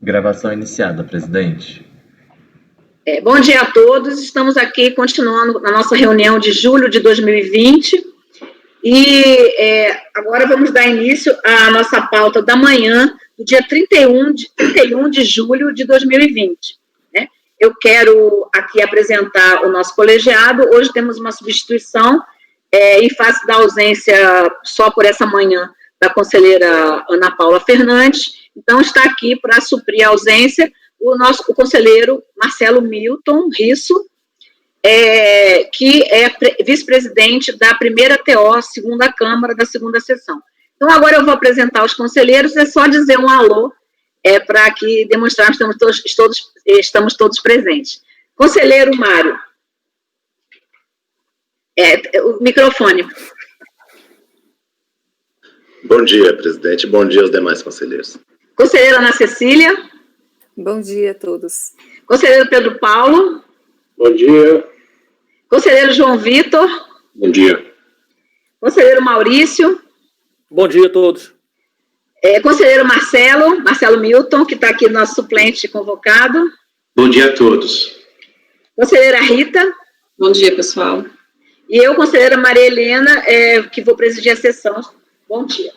Gravação iniciada, presidente. Bom dia a todos, estamos aqui continuando a nossa reunião de julho de 2020 e agora vamos dar início à nossa pauta da manhã, do dia 31 de julho de 2020. Né? Eu quero aqui apresentar o nosso colegiado. Hoje temos uma substituição em face da ausência só por essa manhã da conselheira Ana Paula Fernandes. Então, está aqui para suprir a ausência o conselheiro Marcelo Milton Risso, que é vice-presidente da primeira TO, segunda Câmara, da segunda sessão. Então, agora eu vou apresentar os conselheiros, é só dizer um alô, para aqui demonstrar que estamos todos presentes. Conselheiro Mário. O microfone. Bom dia, presidente. Bom dia aos demais conselheiros. Conselheira Ana Cecília. Bom dia a todos. Conselheiro Pedro Paulo. Bom dia. Conselheiro João Vitor. Bom dia. Conselheiro Maurício. Bom dia a todos. Conselheiro Marcelo Milton, que está aqui nosso suplente convocado. Bom dia a todos. Conselheira Rita. Bom dia, pessoal. E eu, conselheira Maria Helena, que vou presidir a sessão. Bom dia.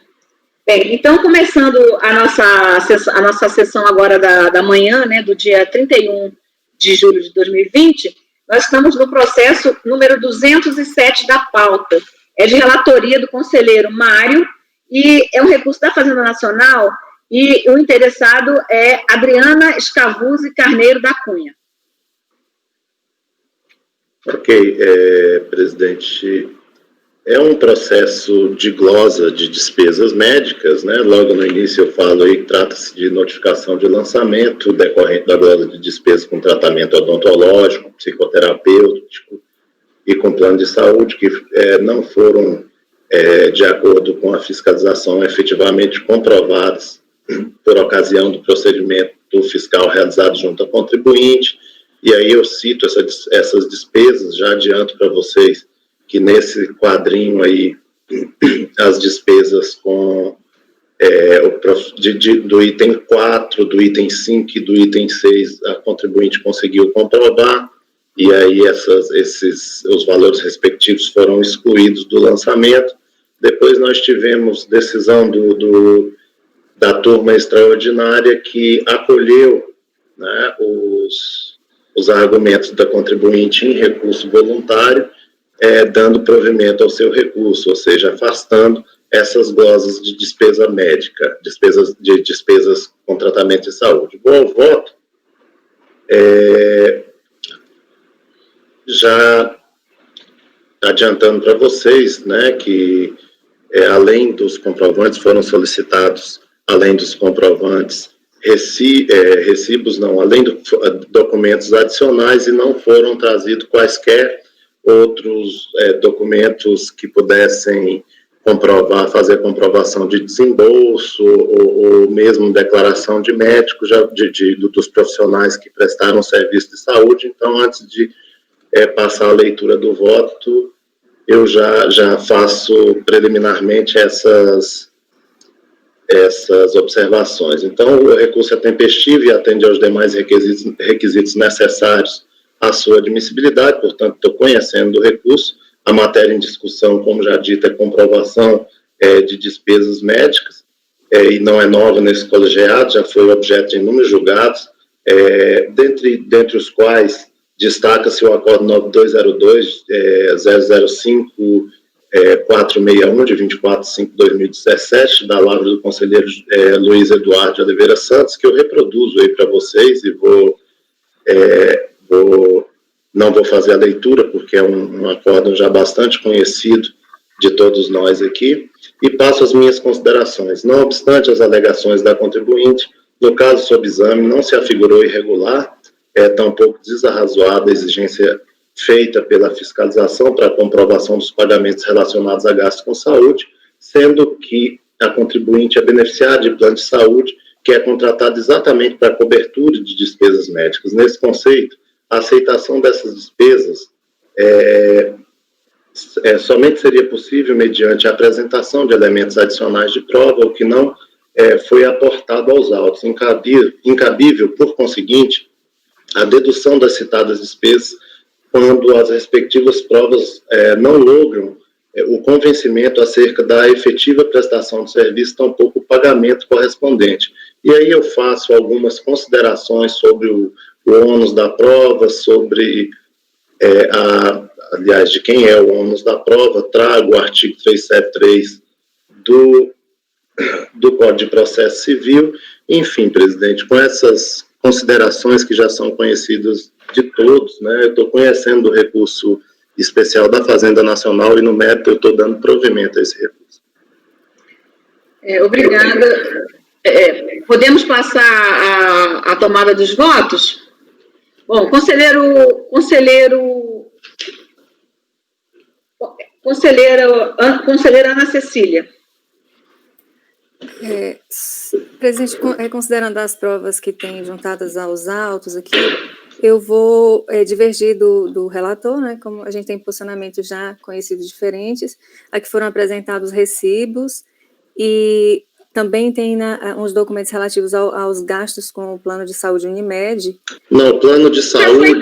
Bem, então, começando a nossa sessão agora da manhã, né, do dia 31 de julho de 2020, nós estamos no processo número 207 da pauta. É de relatoria do conselheiro Mário, e é um recurso da Fazenda Nacional, e o interessado é Adriana Scavuzzi Carneiro da Cunha. Ok, presidente, é um processo de glosa de despesas médicas, né? Logo no início eu falo aí que trata-se de notificação de lançamento decorrente da glosa de despesas com tratamento odontológico, psicoterapêutico e com plano de saúde que não foram de acordo com a fiscalização efetivamente comprovadas por ocasião do procedimento fiscal realizado junto ao contribuinte. E aí eu cito essas despesas, já adianto para vocês que nesse quadrinho aí, as despesas com do item 4, do item 5 e do item 6, a contribuinte conseguiu comprovar, e aí os valores respectivos foram excluídos do lançamento. Depois nós tivemos decisão da turma extraordinária que acolheu, né, os argumentos da contribuinte em recurso voluntário, dando provimento ao seu recurso, ou seja, afastando essas glosas de despesa médica, despesas com tratamento de saúde. Bom, ao voto, já adiantando para vocês, né, que além dos comprovantes foram solicitados, além dos comprovantes, recibos não, além de documentos adicionais, e não foram trazidos quaisquer outros documentos que pudessem fazer comprovação de desembolso ou mesmo declaração de médico, dos profissionais que prestaram serviço de saúde. Então, antes de passar a leitura do voto, eu já faço preliminarmente essas observações. Então, o recurso é tempestivo e atende aos demais requisitos necessários à sua admissibilidade, portanto, estou conhecendo do recurso. A matéria em discussão, como já dito, é comprovação de despesas médicas, e não é nova nesse colegiado, já foi objeto de inúmeros julgados, dentre os quais destaca-se o acordo 9202-005-461, de 24/5/2017, da lavra do conselheiro Luiz Eduardo de Oliveira Santos, que eu reproduzo aí para vocês e não vou fazer a leitura, porque é um acórdão já bastante conhecido de todos nós aqui, e passo as minhas considerações. Não obstante as alegações da contribuinte, no caso sob exame, não se afigurou irregular, tampouco desarrazoada a exigência feita pela fiscalização para a comprovação dos pagamentos relacionados a gastos com saúde, sendo que a contribuinte é beneficiária de plano de saúde, que é contratado exatamente para a cobertura de despesas médicas. Nesse conceito, a aceitação dessas despesas somente seria possível mediante a apresentação de elementos adicionais de prova, o que não foi aportado aos autos, incabível, por conseguinte, a dedução das citadas despesas quando as respectivas provas não logram o convencimento acerca da efetiva prestação de serviço, tampouco o pagamento correspondente. E aí eu faço algumas considerações sobre o ônus da prova, sobre, aliás, de quem é o ônus da prova, trago o artigo 373 do Código de Processo Civil. Enfim, presidente, com essas considerações que já são conhecidas de todos, né, eu estou conhecendo o recurso especial da Fazenda Nacional e, no mérito, eu estou dando provimento a esse recurso. Obrigada. Podemos passar a tomada dos votos? Bom, conselheira Ana Cecília. Presidente, considerando as provas que tem juntadas aos autos aqui, eu vou divergir do relator, né, como a gente tem posicionamentos já conhecidos diferentes. Aqui foram apresentados recibos e também tem uns documentos relativos aos gastos com o plano de saúde Unimed. Não, o plano de saúde,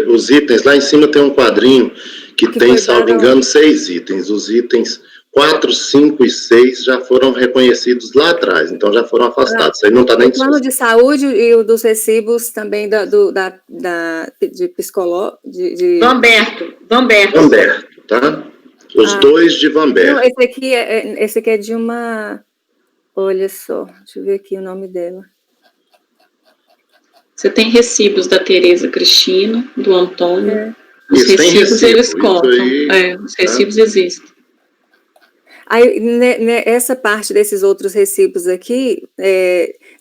os itens, lá em cima tem um quadrinho que tem, salvo engano, 6 itens. Os itens 4, 5 e 6 já foram reconhecidos lá atrás, então já foram afastados. Isso aí não está nem... O plano de saúde e o dos recibos também de psicólogo... Vamberto, tá? Os dois de Vamberto. Não, esse aqui é de uma... Olha só, deixa eu ver aqui o nome dela. Você tem recibos da Tereza Cristina, do Antônio. Os Isso, recibos eles contam. Aí, os recibos existem. Aí, essa parte desses outros recibos aqui,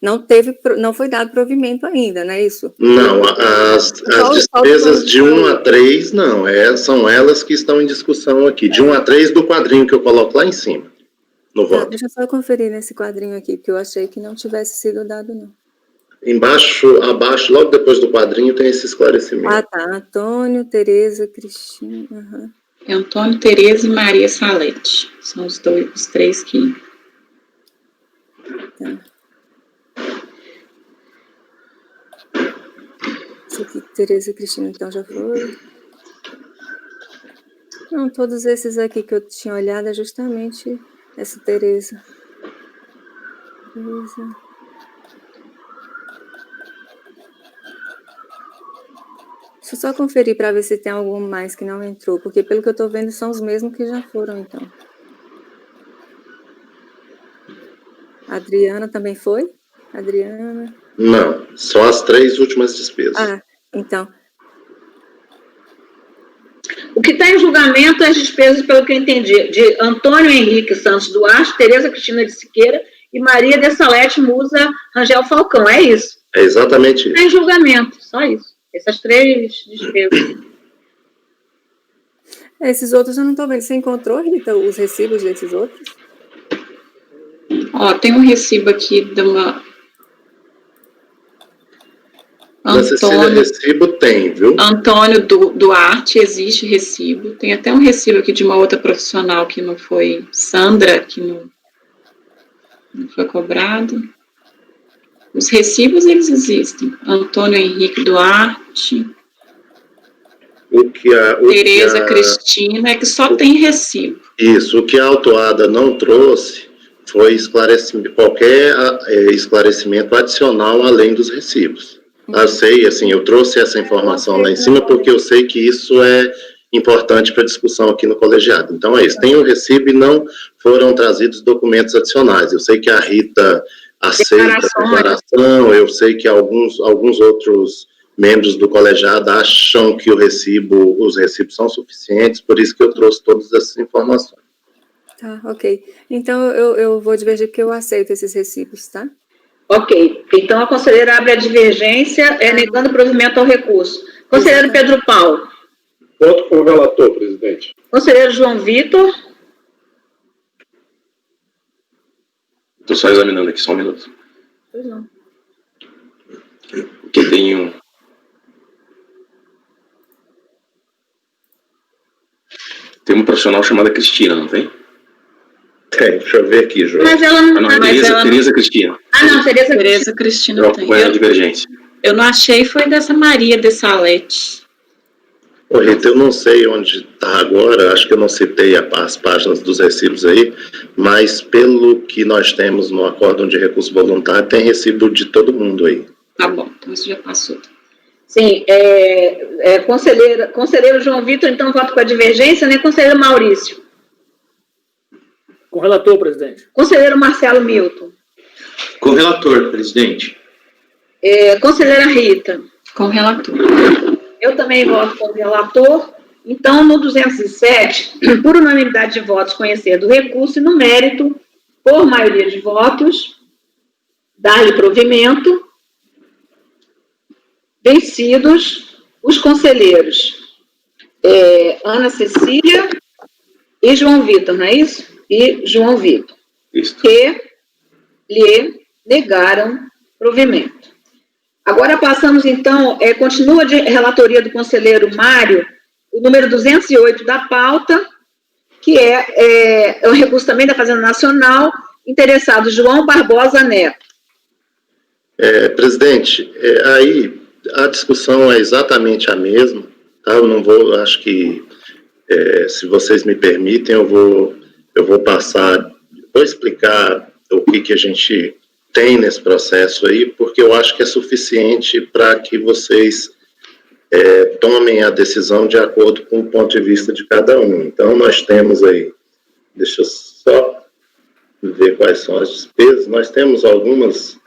não foi dado provimento ainda, não é isso? Não, as despesas de 1 a 3, não, são elas que estão em discussão aqui, de 1 a 3 do quadrinho que eu coloco lá em cima, no voto. Deixa eu só conferir nesse quadrinho aqui, porque eu achei que não tivesse sido dado, não. Abaixo, logo depois do quadrinho, tem esse esclarecimento. Tá, Antônio, Tereza, Cristina... Uhum. É Antônio, Tereza e Maria Salete. São os 3 que... Tá. Esse aqui, Tereza e Cristina, então já foi. Não, todos esses aqui que eu tinha olhado é justamente essa Tereza. Deixa eu só conferir para ver se tem algum mais que não entrou, porque pelo que eu estou vendo são os mesmos que já foram, então. A Adriana também foi? Adriana? Não, só as 3 últimas despesas. Então. O que está em julgamento é as despesas, pelo que eu entendi, de Antônio Henrique Santos Duarte, Tereza Cristina de Siqueira e Maria de Salete Musa Rangel Falcão, é isso? É exatamente isso. Está em julgamento, só isso. Essas 3 despesas. Esses outros eu não estou vendo. Você encontrou, Rita, os recibos desses outros? Tem um recibo aqui de uma... Antônio, recibo tem, viu? Antônio Duarte, existe recibo. Tem até um recibo aqui de uma outra profissional que não foi... Sandra, que não foi cobrado. Os recibos, eles existem. Antônio Henrique Duarte, Tereza Cristina, é que só tem recibo. Isso, o que a autuada não trouxe foi qualquer esclarecimento adicional além dos recibos. Eu sei, assim, eu trouxe essa informação lá em cima porque eu sei que isso é importante para a discussão aqui no colegiado. Então é isso, tem o recibo e não foram trazidos documentos adicionais. Eu sei que a Rita aceita a declaração, eu sei que alguns outros membros do colegiado acham que os recibos são suficientes, por isso que eu trouxe todas essas informações. Tá, ok. Então eu vou divergir porque eu aceito esses recibos, tá? Ok. Então a conselheira abre a divergência, negando provimento ao recurso. Conselheiro Pedro Paulo. Voto com o relator, presidente. Conselheiro João Vitor. Estou só examinando aqui, só um minuto. Pois não. Porque tem uma profissional chamada Cristina, não tem? Tem, deixa eu ver aqui, João. Mas ela não... Não, Tereza Cristina. não, Tereza Cristina tem. Qual é a divergência? Eu não achei, foi dessa Maria de Salete. Ô, Rita, eu não sei onde está agora, acho que eu não citei as páginas dos recibos aí, mas pelo que nós temos no acórdão de recurso voluntário, tem recibo de todo mundo aí. Tá bom, então isso já passou. Sim, conselheiro João Vitor, então voto com a divergência, né? Conselheiro Maurício. Com o relator, presidente. Conselheiro Marcelo Milton. Com o relator, presidente. Conselheira Rita. Com o relator. Eu também voto com o relator. Então, no 207, por unanimidade de votos, conhecer do recurso e no mérito, por maioria de votos, dar-lhe provimento. Vencidos os conselheiros Ana Cecília e João Vitor, não é isso? E João Vitor. Isso. Que lhe negaram provimento. Agora passamos, então, continua de relatoria do conselheiro Mário, o número 208 da pauta, que é um recurso também da Fazenda Nacional, interessado João Barbosa Neto. Presidente, aí a discussão é exatamente a mesma, tá? Eu não vou, acho que, se vocês me permitem, eu vou passar, vou explicar o que a gente tem nesse processo aí, porque eu acho que é suficiente para que vocês tomem a decisão de acordo com o ponto de vista de cada um. Então, nós temos aí, deixa eu só ver quais são as despesas, nós temos algumas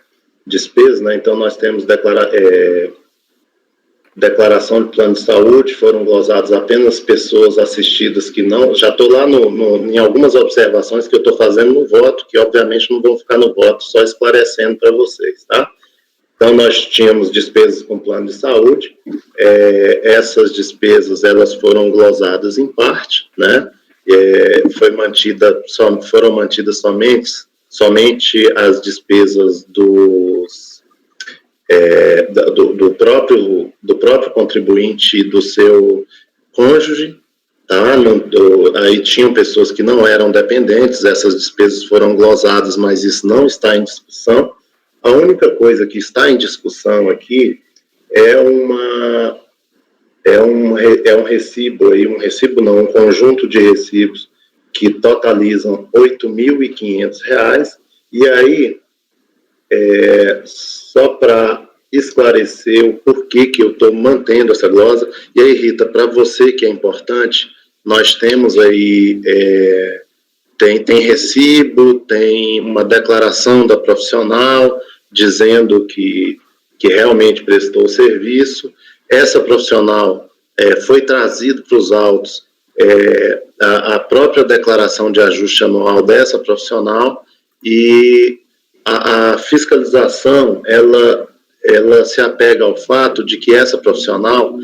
despesas, né? Então, nós temos declaração de plano de saúde, foram glosadas apenas pessoas assistidas que não... Já estou lá em algumas observações que eu estou fazendo no voto, que obviamente não vão ficar no voto, só esclarecendo para vocês, tá? Então, nós tínhamos despesas com plano de saúde, essas despesas, elas foram glosadas em parte, né? Foram mantidas somente as despesas do próprio contribuinte e do seu cônjuge, tá? Aí tinham pessoas que não eram dependentes, essas despesas foram glosadas, mas isso não está em discussão. A única coisa que está em discussão aqui um conjunto de recibos que totalizam R$ 8.500, e aí, só para esclarecer o porquê que eu estou mantendo essa glosa, e aí, Rita, para você que é importante, nós temos aí, tem recibo, tem uma declaração da profissional, dizendo que realmente prestou o serviço. Essa profissional foi trazida para os autos a própria declaração de ajuste anual dessa profissional, e a fiscalização, ela se apega ao fato de que essa profissional,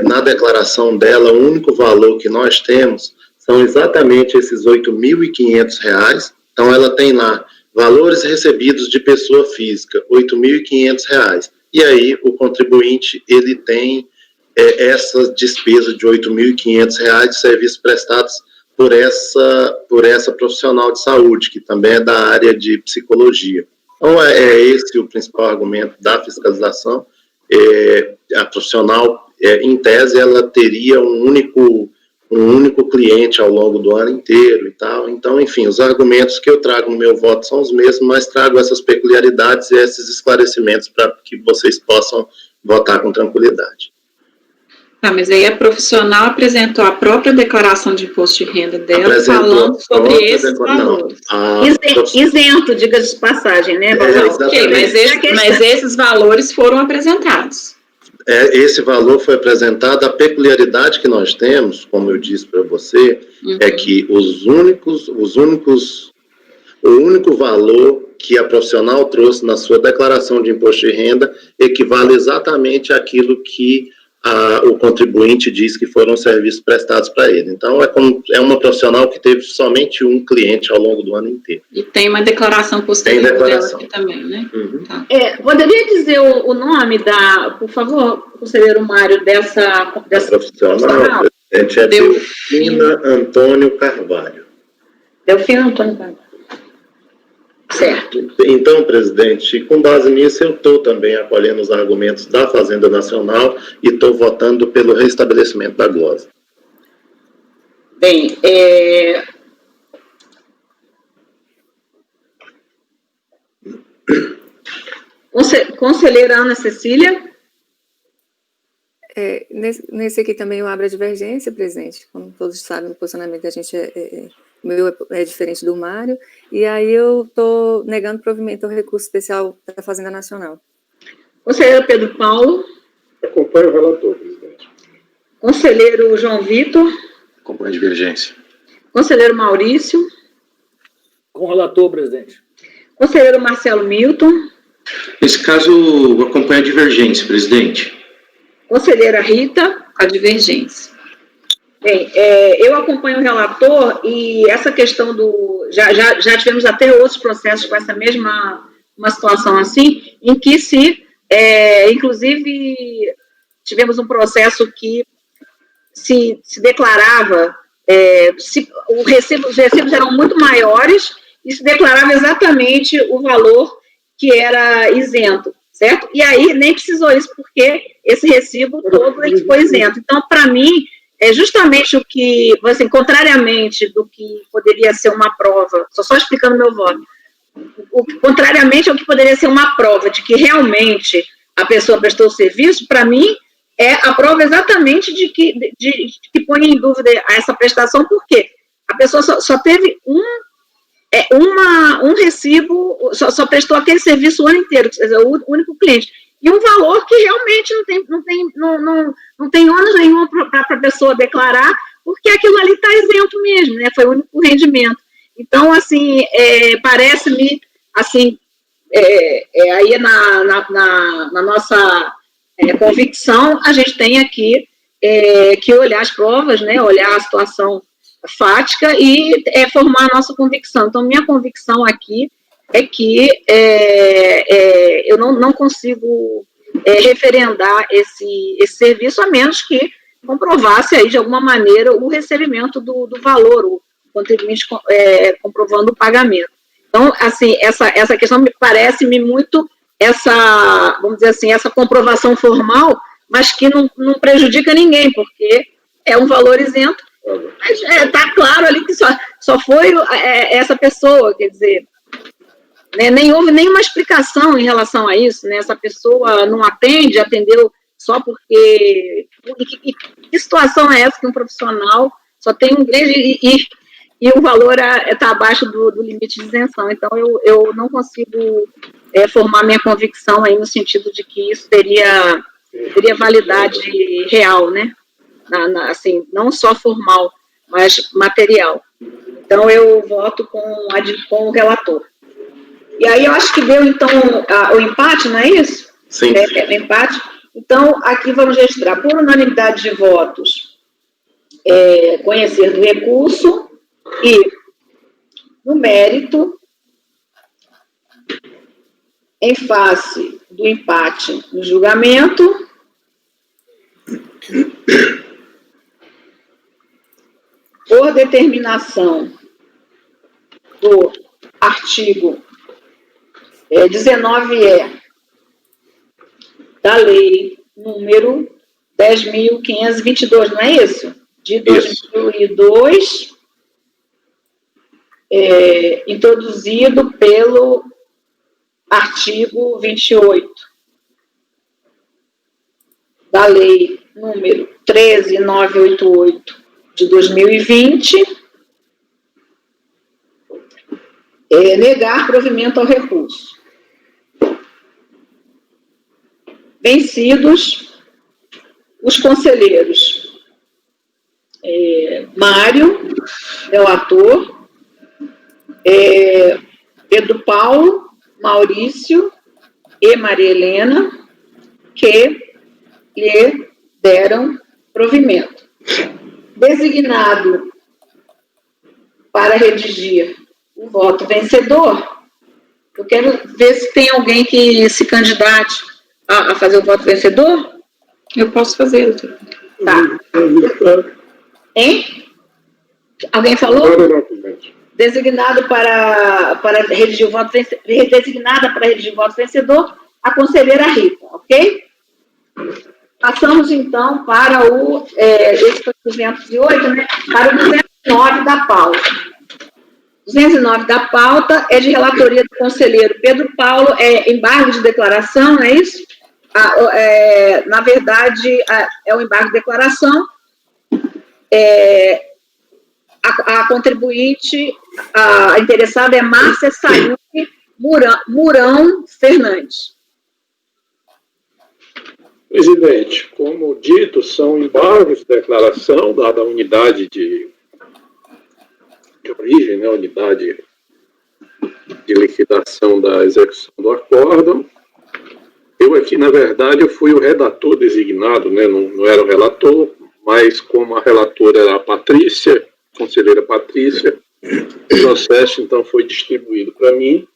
na declaração dela, o único valor que nós temos são exatamente esses R$ 8.500. Então, ela tem lá valores recebidos de pessoa física, R$ 8.500. E aí, o contribuinte, ele tem essa despesa de R$ 8.500 de serviços prestados por essa profissional de saúde, que também é da área de psicologia. Então, esse o principal argumento da fiscalização. A profissional, em tese, ela teria um único cliente ao longo do ano inteiro e tal. Então, enfim, os argumentos que eu trago no meu voto são os mesmos, mas trago essas peculiaridades e esses esclarecimentos para que vocês possam votar com tranquilidade. Tá, mas aí a profissional apresentou a própria declaração de imposto de renda dela, falando sobre esses valores. Isento, diga-se de passagem, né? Ok, mas esses valores foram apresentados. Esse valor foi apresentado. A peculiaridade que nós temos, como eu disse para você, é que o único valor que a profissional trouxe na sua declaração de imposto de renda equivale exatamente àquilo que o contribuinte diz que foram serviços prestados para ele. Então, é uma profissional que teve somente um cliente ao longo do ano inteiro. E tem uma declaração posterior dela aqui também, né? Tá. Poderia dizer o nome por favor, conselheiro Mário, dessa profissional? Presidente, Delfina Antônio Carvalho. Delfino Antônio Barbosa. Certo. Então, presidente, com base nisso, eu estou também acolhendo os argumentos da Fazenda Nacional e estou votando pelo restabelecimento da glosa. Bem, conselheira Ana Cecília. Nesse aqui também eu abro a divergência, presidente. Como todos sabem, o posicionamento da gente o meu é diferente do Mário, e aí eu estou negando provimento ao recurso especial da Fazenda Nacional. Conselheiro Pedro Paulo. Acompanho o relator, presidente. Conselheiro João Vitor. Acompanho a divergência. Conselheiro Maurício. Com o relator, presidente. Conselheiro Marcelo Milton. Nesse caso, eu acompanho a divergência, presidente. Conselheira Rita. A divergência. Bem, eu acompanho o relator e essa questão do... Já tivemos até outros processos com essa mesma uma situação assim, em que inclusive, tivemos um processo que se declarava, os recibos eram muito maiores e se declarava exatamente o valor que era isento, certo? E aí nem precisou isso, porque esse recibo todo ele foi isento. Então, para mim, é justamente o que, assim, contrariamente do que poderia ser uma prova, só explicando meu voto, contrariamente ao que poderia ser uma prova de que realmente a pessoa prestou o serviço, para mim, é a prova exatamente de que põe em dúvida essa prestação, porque a pessoa só teve um recibo, só prestou aquele serviço o ano inteiro, quer dizer, o único cliente. E um valor que realmente não tem ônus nenhum para a pessoa declarar, porque aquilo ali está isento mesmo, né? Foi o único rendimento. Então, assim, parece-me, assim, aí na nossa convicção, a gente tem aqui que olhar as provas, né? Olhar a situação fática e formar a nossa convicção. Então, minha convicção aqui é que eu não consigo referendar esse serviço, a menos que comprovasse aí, de alguma maneira, o recebimento do valor, o contribuinte comprovando o pagamento. Então, assim, essa questão me parece-me muito vamos dizer assim, essa comprovação formal, mas que não prejudica ninguém, porque é um valor isento, mas está claro ali que só foi essa pessoa, quer dizer, né, nem houve nenhuma explicação em relação a isso, né, essa pessoa não atendeu só porque... Que situação é essa que um profissional só tem um grande... E o valor está abaixo do limite de isenção. Então, eu não consigo formar minha convicção aí no sentido de que isso teria validade real, né? Assim, não só formal, mas material. Então, eu voto com o relator. E aí, eu acho que deu, então, o empate, não é isso? Sim. O empate. Então, aqui vamos registrar, por unanimidade de votos, conhecer do recurso e, no mérito, em face do empate no julgamento, por determinação do artigo 19E da lei número 10.522, não é isso? De 2002, introduzido pelo artigo 28 da lei número 13.988 de 2020, negar provimento ao recurso. Vencidos os conselheiros Mário, relator, Pedro Paulo, Maurício e Maria Helena, que lhe deram provimento. Designado para redigir o voto vencedor, eu quero ver se tem alguém que se candidate a fazer o voto vencedor. Eu posso fazer, doutor. Tá. Hein? Alguém falou? designado para redigir o voto designada para redigir o voto vencedor, a conselheira Rita, ok? Passamos, então, para esse foi 208, né? Para o 209 da pauta. 209 da pauta é de relatoria do conselheiro Pedro Paulo, embargo de declaração, não é isso? Na verdade, é o embargo de declaração. A contribuinte, a interessada é Márcia Sayuri Murão Fernandes. Presidente, como dito, são embargos de declaração da unidade de origem, né, unidade de liquidação da execução do acórdão. Eu aqui, na verdade, eu fui o redator designado, né, não era o relator, mas como a relatora era a Patrícia, conselheira Patrícia, o processo, então, foi distribuído para mim.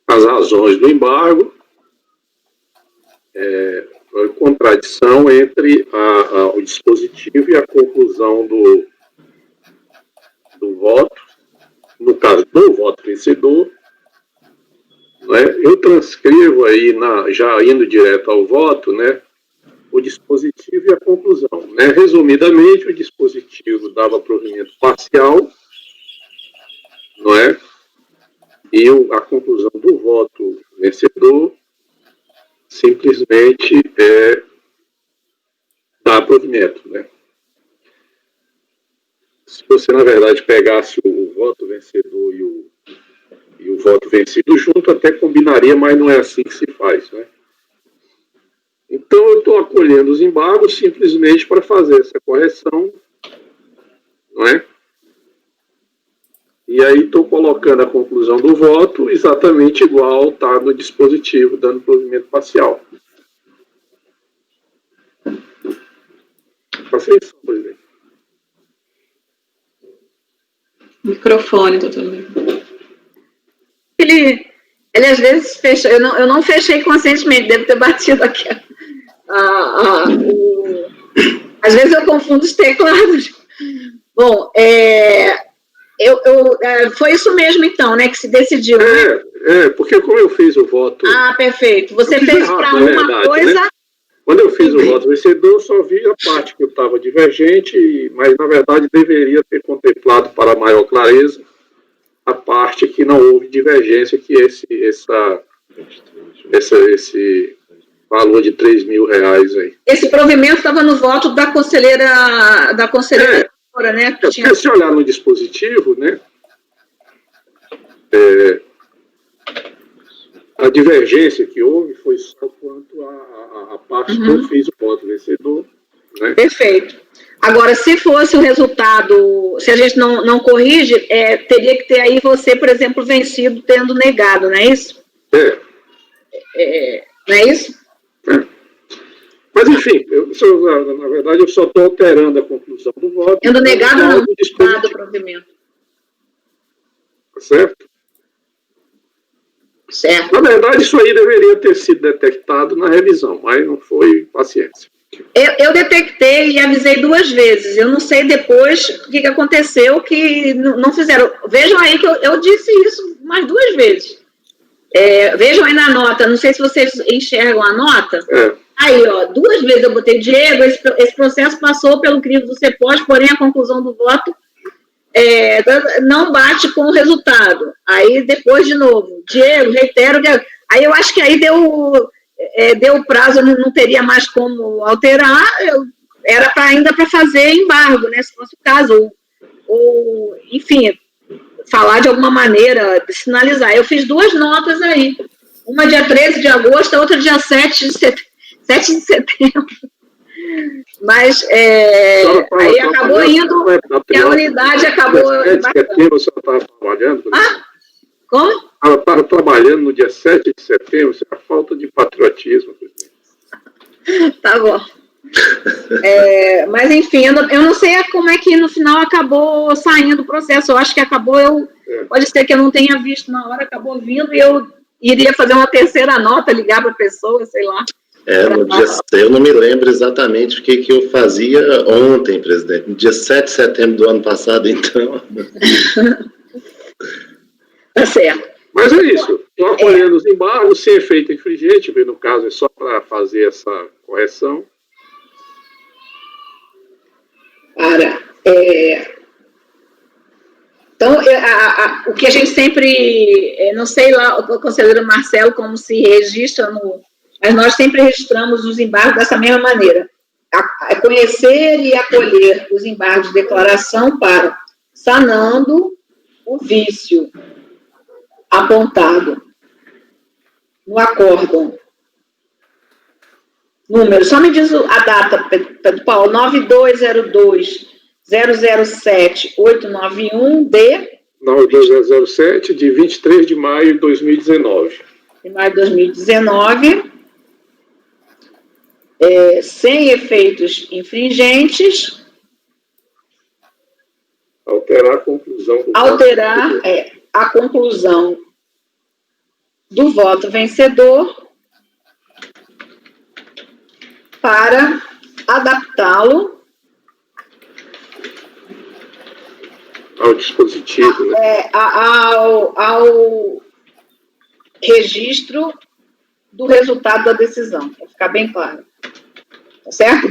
As razões do embargo, contradição entre o dispositivo e a conclusão do voto, no caso do voto vencedor, né? Eu transcrevo aí, já indo direto ao voto, né, o dispositivo e a conclusão, né? Resumidamente, o dispositivo dava provimento parcial, não é? E a conclusão do voto vencedor simplesmente dá provimento, né? Se você, na verdade, pegasse o voto vencedor e o voto vencido junto, até combinaria, mas não é assim que se faz, né? Então, eu estou acolhendo os embargos simplesmente para fazer essa correção, não é? E aí estou colocando a conclusão do voto exatamente igual está no dispositivo, dando provimento parcial. Passei isso, presidente. Microfone, doutor. Ele às vezes fecha, eu não fechei conscientemente, devo ter batido aqui. Às vezes eu confundo os teclados. Bom, foi isso mesmo, então, né, que se decidiu, né? Porque como eu fiz o voto... Ah, perfeito. Você fez para uma verdade, coisa... Né? Quando eu fiz o voto vencedor, eu só vi a parte que eu estava divergente, mas, na verdade, deveria ter contemplado para maior clareza a parte que não houve divergência, que esse valor de R$3.000 aí. Esse provimento estava no voto da conselheira, né? Que tinha... Se olhar no dispositivo, né, a divergência que houve foi só quanto a parte que eu fiz o voto vencedor. Né? Perfeito. Agora, se fosse o resultado, se a gente não corrige, teria que ter aí você, por exemplo, vencido tendo negado, não é isso? Não é isso? Mas, enfim, na verdade, eu só estou alterando a conclusão do voto. Tendo negado ou não negado o provimento. Certo? Certo. Na verdade, isso aí deveria ter sido detectado na revisão, mas não foi, paciência. Eu detectei e avisei 2 vezes. Eu não sei depois o que aconteceu, que não fizeram. Vejam aí que eu disse isso mais 2 vezes. Vejam aí na nota, não sei se vocês enxergam a nota. Aí, ó, 2 vezes eu botei, Diego, esse processo passou pelo crivo do CEPOS, porém a conclusão do voto não bate com o resultado. Aí, depois, de novo, Diego, reitero, aí eu acho que aí deu prazo, não teria mais como alterar, era ainda para fazer embargo, né, se fosse o caso, ou enfim, falar de alguma maneira, de sinalizar. Eu fiz 2 notas aí, uma dia 13 de agosto, a outra dia 7 de setembro. Mas aí acabou indo, e a unidade acabou... Você estava trabalhando? Como? Ela estava trabalhando no dia 7 de setembro, isso é a falta de patriotismo. Tá bom. Mas, enfim, eu não sei como é que no final acabou saindo o processo. Eu acho que acabou, pode ser que eu não tenha visto na hora, acabou vindo e eu iria fazer uma terceira nota, ligar para a pessoa, sei lá. No dia, eu não me lembro exatamente o que eu fazia ontem, presidente. No dia 7 de setembro do ano passado, então. Tá certo. Mas é isso. Estou acolhendo os embargos sem efeito infringente, porque no caso é só para fazer essa correção. Então, o que a gente sempre, não sei lá, o conselheiro Marcelo como se registra, mas nós sempre registramos os embargos dessa mesma maneira. Conhecer e acolher os embargos de declaração para sanando o vício apontado no acórdão. Número, só me diz a data, Pedro Paulo, 9202-007-891 de... 9207, de 23 de maio de 2019. De maio de 2019, sem efeitos infringentes. Alterar a conclusão. Alterar a conclusão do voto vencedor para adaptá-lo ao dispositivo, né? ao registro do resultado da decisão, para ficar bem claro. Tá certo?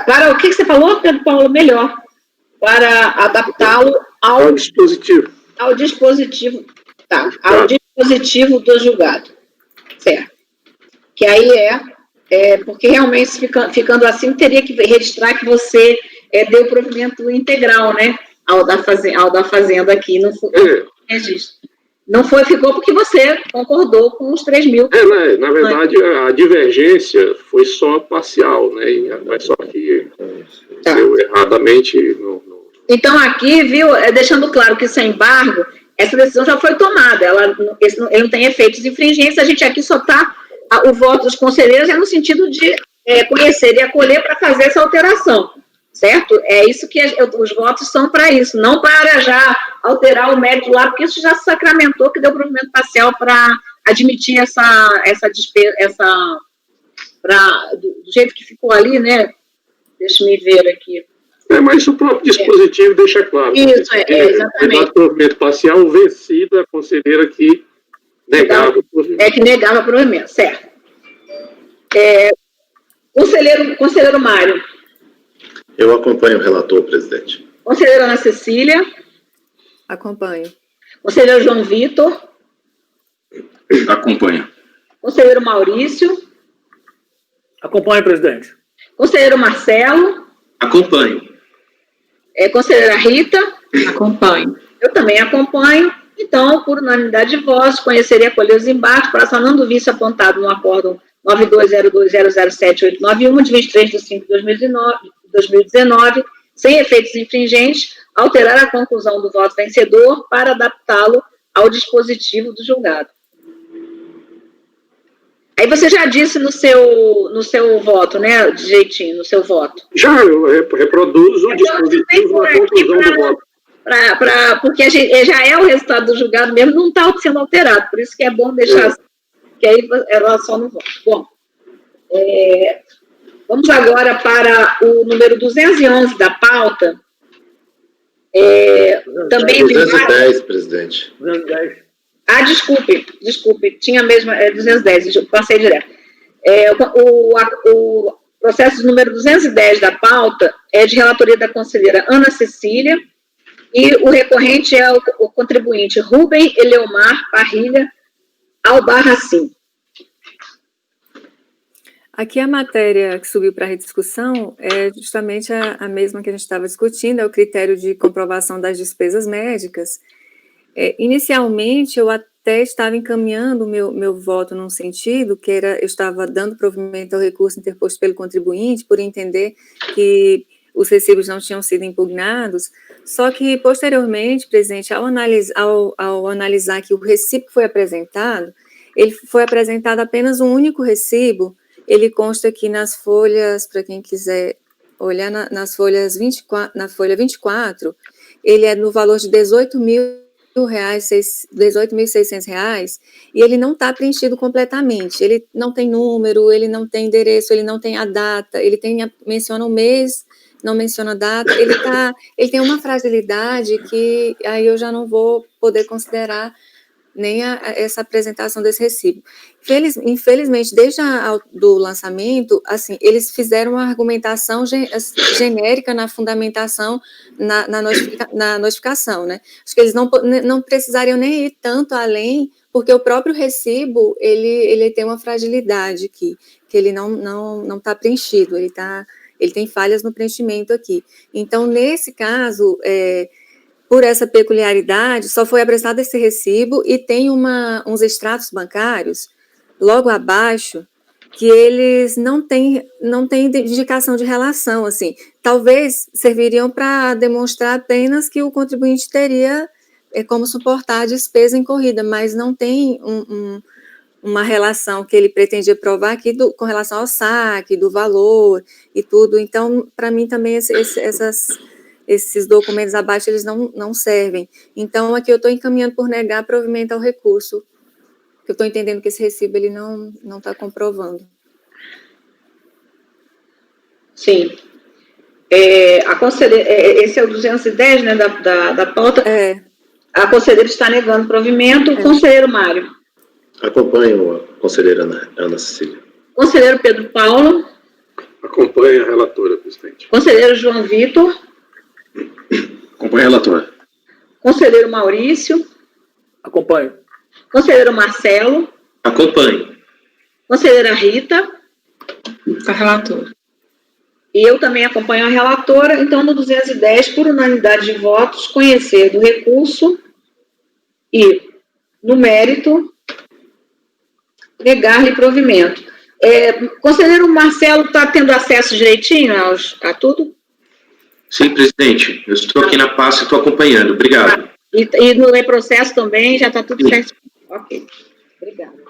Para o que você falou, Pedro Paulo? Melhor. Para adaptá-lo ao dispositivo. Ao dispositivo. Tá. Ao dispositivo do julgado. Certo. Que aí porque realmente, ficando assim, teria que registrar que você deu provimento integral, né? Ao da Fazenda aqui, não foi registro. Não foi, ficou porque você concordou com os 3 mil. Na verdade, a divergência foi só parcial, né? Mas só que eu erradamente... Então, aqui, viu, deixando claro que isso é embargo, essa decisão já foi tomada, ele não tem efeitos infringentes, a gente aqui só está, o voto dos conselheiros é no sentido de conhecer e acolher para fazer essa alteração, certo? É isso que os votos são para isso, não para já alterar o mérito lá, porque isso já se sacramentou, que deu provimento parcial para admitir essa despesa, do jeito que ficou ali, né? Deixa eu ver aqui. Mas o próprio dispositivo deixa claro. Isso, exatamente. O provimento parcial vencido, a conselheira que negava o provimento. Que negava o provimento, certo. Conselheiro Mário. Eu acompanho o relator, presidente. Conselheira Ana Cecília. Acompanho. Conselheiro João Vitor. Acompanho. Conselheiro Maurício. Acompanho, presidente. Conselheiro Marcelo. Acompanho. Conselheira Rita. Acompanho. Eu também acompanho. Então, por unanimidade de votos, conhecer e acolher os embargos para sanando o vício apontado no acórdão 9202007891, de 23 de 5 de 2019, sem efeitos infringentes, alterar a conclusão do voto vencedor para adaptá-lo ao dispositivo do julgado. Aí você já disse no seu voto, né, de jeitinho, no seu voto. Já, eu reproduzo o dispositivo na conclusão do voto. Porque já é o resultado do julgado mesmo, não está sendo alterado, por isso que é bom deixar assim, que aí era só no voto. Bom, vamos agora para o número 211 da pauta. Também 210, presidente. 210. Desculpe, tinha mesmo 210, eu passei direto. O processo número 210 da pauta é de relatoria da conselheira Ana Cecília, e o recorrente é o contribuinte Rubem Eleomar Parrilha Albarracim. Aqui a matéria que subiu para a rediscussão é justamente a mesma que a gente estava discutindo, é o critério de comprovação das despesas médicas. Inicialmente, eu até estava encaminhando o meu voto num sentido, que era, eu estava dando provimento ao recurso interposto pelo contribuinte, por entender que os recibos não tinham sido impugnados, só que, posteriormente, presidente, ao analisar que o recibo que foi apresentado, ele foi apresentado apenas um único recibo, ele consta aqui nas folhas, para quem quiser olhar, nas folhas 24, na folha 24, ele é no valor de R$ R$18.600, e ele não está preenchido completamente. Ele não tem número, ele não tem endereço, ele não tem a data, ele menciona o mês, não menciona a data. Ele tem uma fragilidade que aí eu já não vou poder considerar nem essa apresentação desse recibo. Infelizmente, desde do lançamento, assim, eles fizeram uma argumentação genérica na fundamentação, na notificação, né? Acho que eles não precisariam nem ir tanto além, porque o próprio recibo, ele tem uma fragilidade aqui, que ele não está preenchido, ele tem falhas no preenchimento aqui. Então, nesse caso, por essa peculiaridade, só foi apresentado esse recibo e tem uns extratos bancários, logo abaixo, que eles não têm indicação de relação, assim. Talvez serviriam para demonstrar apenas que o contribuinte teria como suportar a despesa incorrida, mas não tem uma relação que ele pretendia provar aqui com relação ao saque, do valor e tudo. Então, para mim também esses documentos abaixo, eles não servem. Então, aqui eu estou encaminhando por negar provimento ao recurso, que eu estou entendendo que esse recibo ele não está comprovando. Sim. Esse é o 210, né, da pauta. A conselheira está negando provimento. O conselheiro Mário. Acompanho a conselheira Ana Cecília. Conselheiro Pedro Paulo. Acompanho a relatora, presidente. Conselheiro João Vitor. Acompanho a relatora. Conselheiro Maurício. Acompanho. Conselheiro Marcelo. Acompanho. Conselheira Rita. A relatora. E eu também acompanho a relatora. Então, no 210, por unanimidade de votos, conhecer do recurso e, no mérito, negar-lhe provimento. Conselheiro Marcelo está tendo acesso direitinho a tudo? Sim, presidente. Eu estou aqui na pasta e estou acompanhando. Obrigado. E no processo também já está tudo certo? Ok. Obrigada.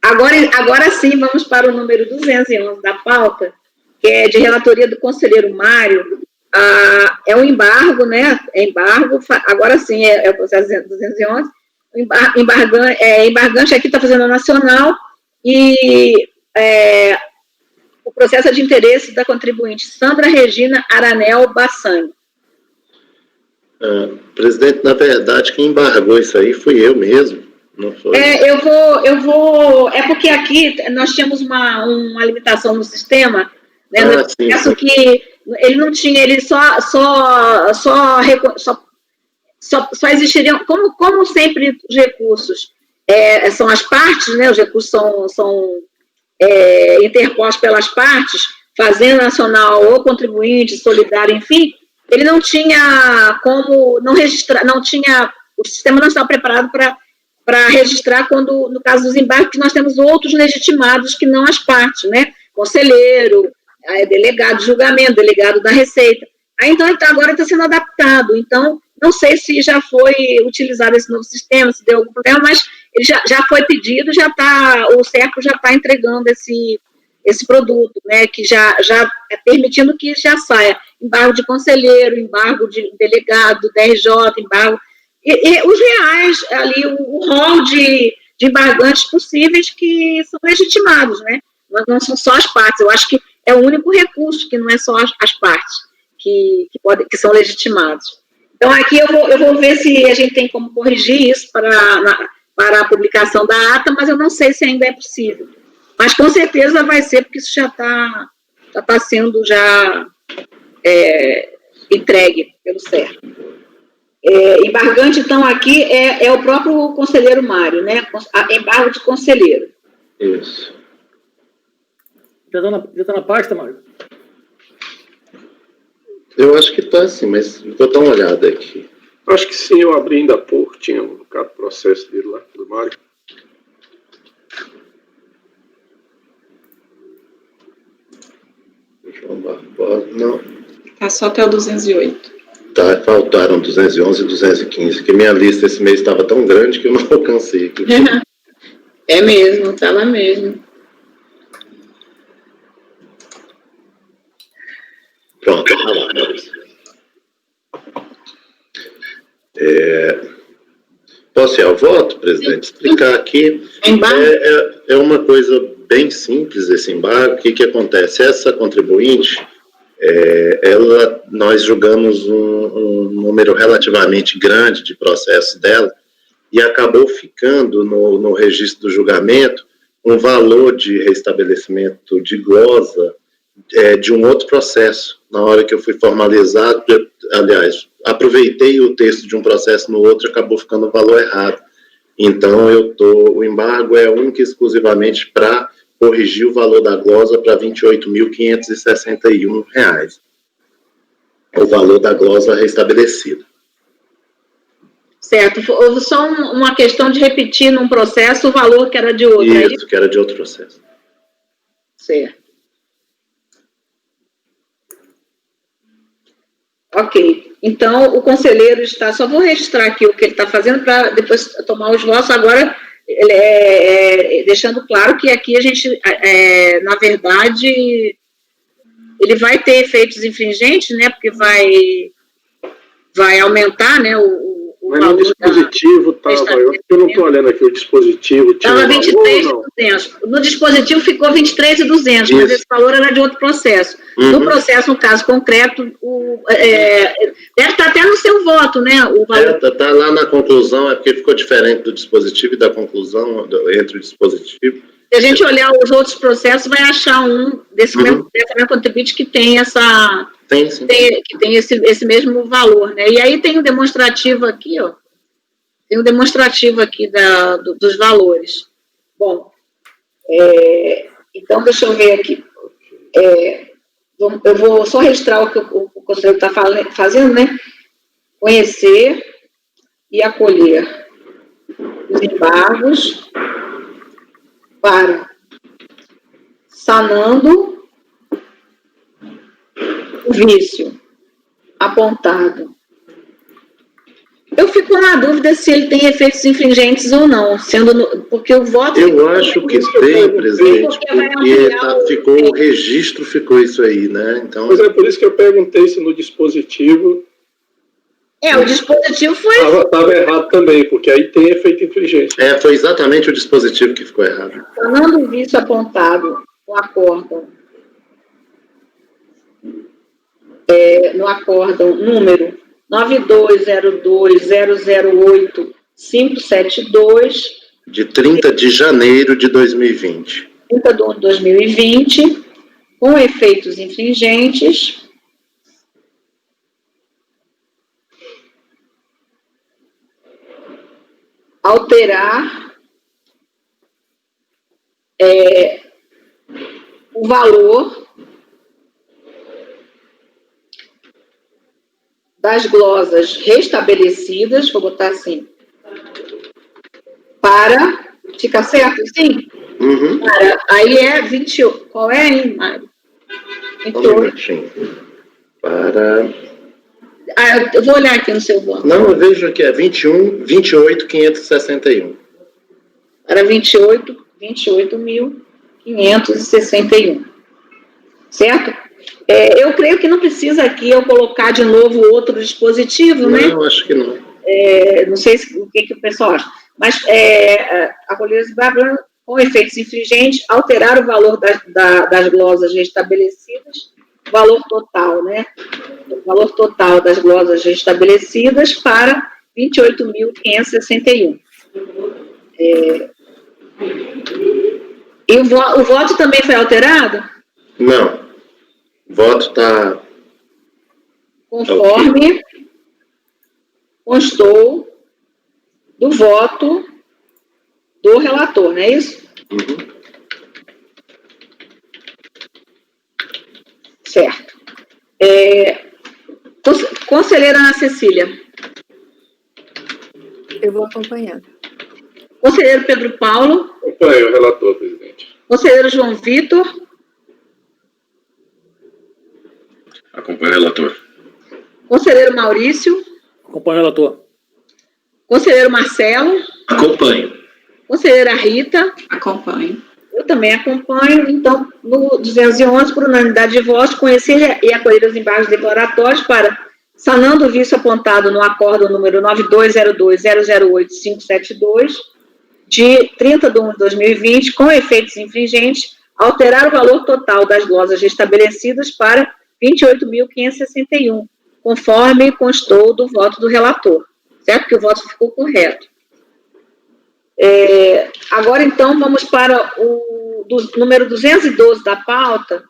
Agora sim, vamos para o número 211 da pauta, que é de relatoria do conselheiro Mário. É um embargo, né? Agora sim, é o processo 211. Embargante aqui está fazendo a nacional e o processo é de interesse da contribuinte Sandra Regina Aranel Bassani. Presidente, na verdade, quem embargou isso aí fui eu mesmo, não foi? Eu vou... É porque aqui nós tínhamos uma limitação no sistema, né? Sim. Que ele não tinha, ele só existiriam, como sempre os recursos são as partes, né? Os recursos são interpostos pelas partes, Fazenda Nacional ou contribuinte, solidário, enfim, ele não tinha como não registrar, o sistema não estava preparado para registrar quando, no caso dos embargos, que nós temos outros legitimados que não as partes, né? Conselheiro, delegado de julgamento, delegado da Receita. Então, agora está sendo adaptado. Então, não sei se já foi utilizado esse novo sistema, se deu algum problema, mas ele já foi pedido, o SERCO já está entregando esse produto, né, que já permitindo que já saia embargo de conselheiro, embargo de delegado, DRJ, embargo, e os reais, ali, o rol de embargantes possíveis que são legitimados, né, não são só as partes. Eu acho que é o único recurso que não é só as partes que são legitimados. Então, aqui eu vou ver se a gente tem como corrigir isso para a publicação da ata, mas eu não sei se ainda é possível. Mas, com certeza, vai ser, porque isso já está sendo entregue pelo SERCO. Embargante, então, aqui é o próprio conselheiro Mário, né? Embargo de conselheiro. Isso. Já está na pasta, Mário? Eu acho que está, sim, mas vou dar uma olhada aqui. Acho que sim, eu abri ainda há pouco, tinha um bocado de processo dele lá, do Mário. João Barbosa, não. Tá só até o 208. Tá, faltaram 211 e 215, que minha lista esse mês estava tão grande que eu não alcancei aqui. É mesmo, tá lá mesmo. Pronto, vamos lá. Posso ir ao voto, presidente? Explicar aqui. É uma coisa bem simples esse embargo. O que acontece? Essa contribuinte, nós julgamos um número relativamente grande de processos dela e acabou ficando no registro do julgamento um valor de restabelecimento de glosa de um outro processo. Na hora que eu fui formalizar, aliás, aproveitei o texto de um processo no outro, acabou ficando o valor errado. Então, o embargo é único e exclusivamente para corrigir o valor da glosa para R$ 28.561, o valor da glosa restabelecida. Certo. Houve só uma questão de repetir num processo o valor que era de outro. Isso, que era de outro processo. Certo. Ok. Então, o conselheiro está... Só vou registrar aqui o que ele está fazendo para depois tomar os votos. Agora, deixando claro que aqui a gente, na verdade, ele vai ter efeitos infringentes, né? Porque vai aumentar, né? Mas no dispositivo estava... Eu não estou olhando aqui o dispositivo. Estava 23.200. No dispositivo ficou 23.200, mas esse valor era de outro processo. No processo, no caso concreto, deve estar até no seu voto, né? O valor... Está lá na conclusão, é porque ficou diferente do dispositivo e da conclusão entre o dispositivo. Se a gente olhar os outros processos, vai achar dessa mesma contribuinte que tem essa... que tem esse mesmo valor, né? E aí tem o demonstrativo aqui, ó. Tem o demonstrativo aqui dos valores. Bom, então deixa eu ver aqui. Eu vou só registrar o que o conselheiro está fazendo, né? Conhecer e acolher os embargos para sanando o vício apontado. Eu fico na dúvida se ele tem efeitos infringentes ou não, porque o voto... Eu acho que tem, presidente, porque o registro ficou isso aí, né? Então... Mas é por isso que eu perguntei se no dispositivo... o dispositivo foi... Estava errado também, porque aí tem efeito infringente. Foi exatamente o dispositivo que ficou errado. Sanando o vício apontado no acórdão, no acórdão número 9202008572, de 30 de janeiro de 2020. 30 de 2020, com efeitos infringentes, alterar o valor das glosas restabelecidas, vou botar assim, para... Fica certo, sim? Uhum. Aí é 28. Qual é, hein, Mário? 28. Eu vou olhar aqui no seu voto. Não, eu vejo que é 28.561. Para 28.561. Certo? Eu creio que não precisa aqui eu colocar de novo outro dispositivo, né? Não, acho que não. Não sei o que o pessoal acha. Mas acolher os embargos com efeitos infringentes, alterar o valor das glosas restabelecidas, valor total, né? O valor total das glosas restabelecidas para 28.561. E o voto também foi alterado? Não. O voto está... Conforme constou do voto do relator, não é isso? Uhum. Certo. Conselheira Ana Cecília. Eu vou acompanhar. Conselheiro Pedro Paulo. Acompanho o relator, presidente. Conselheiro João Vitor. Acompanho o relator. Conselheiro Maurício. Acompanho o relator. Conselheiro Marcelo. Acompanho. Conselheira Rita. Acompanho. Eu também acompanho. Então, no 211, por unanimidade de votos, conhecer e acolher os embargos declaratórios para sanando o vício apontado no acórdão número 9202008572, de 30/1/2020, com efeitos infringentes, alterar o valor total das glosas estabelecidas para 28.561, conforme constou do voto do relator, certo? Que o voto ficou correto. Agora, então, vamos para o número 212 da pauta,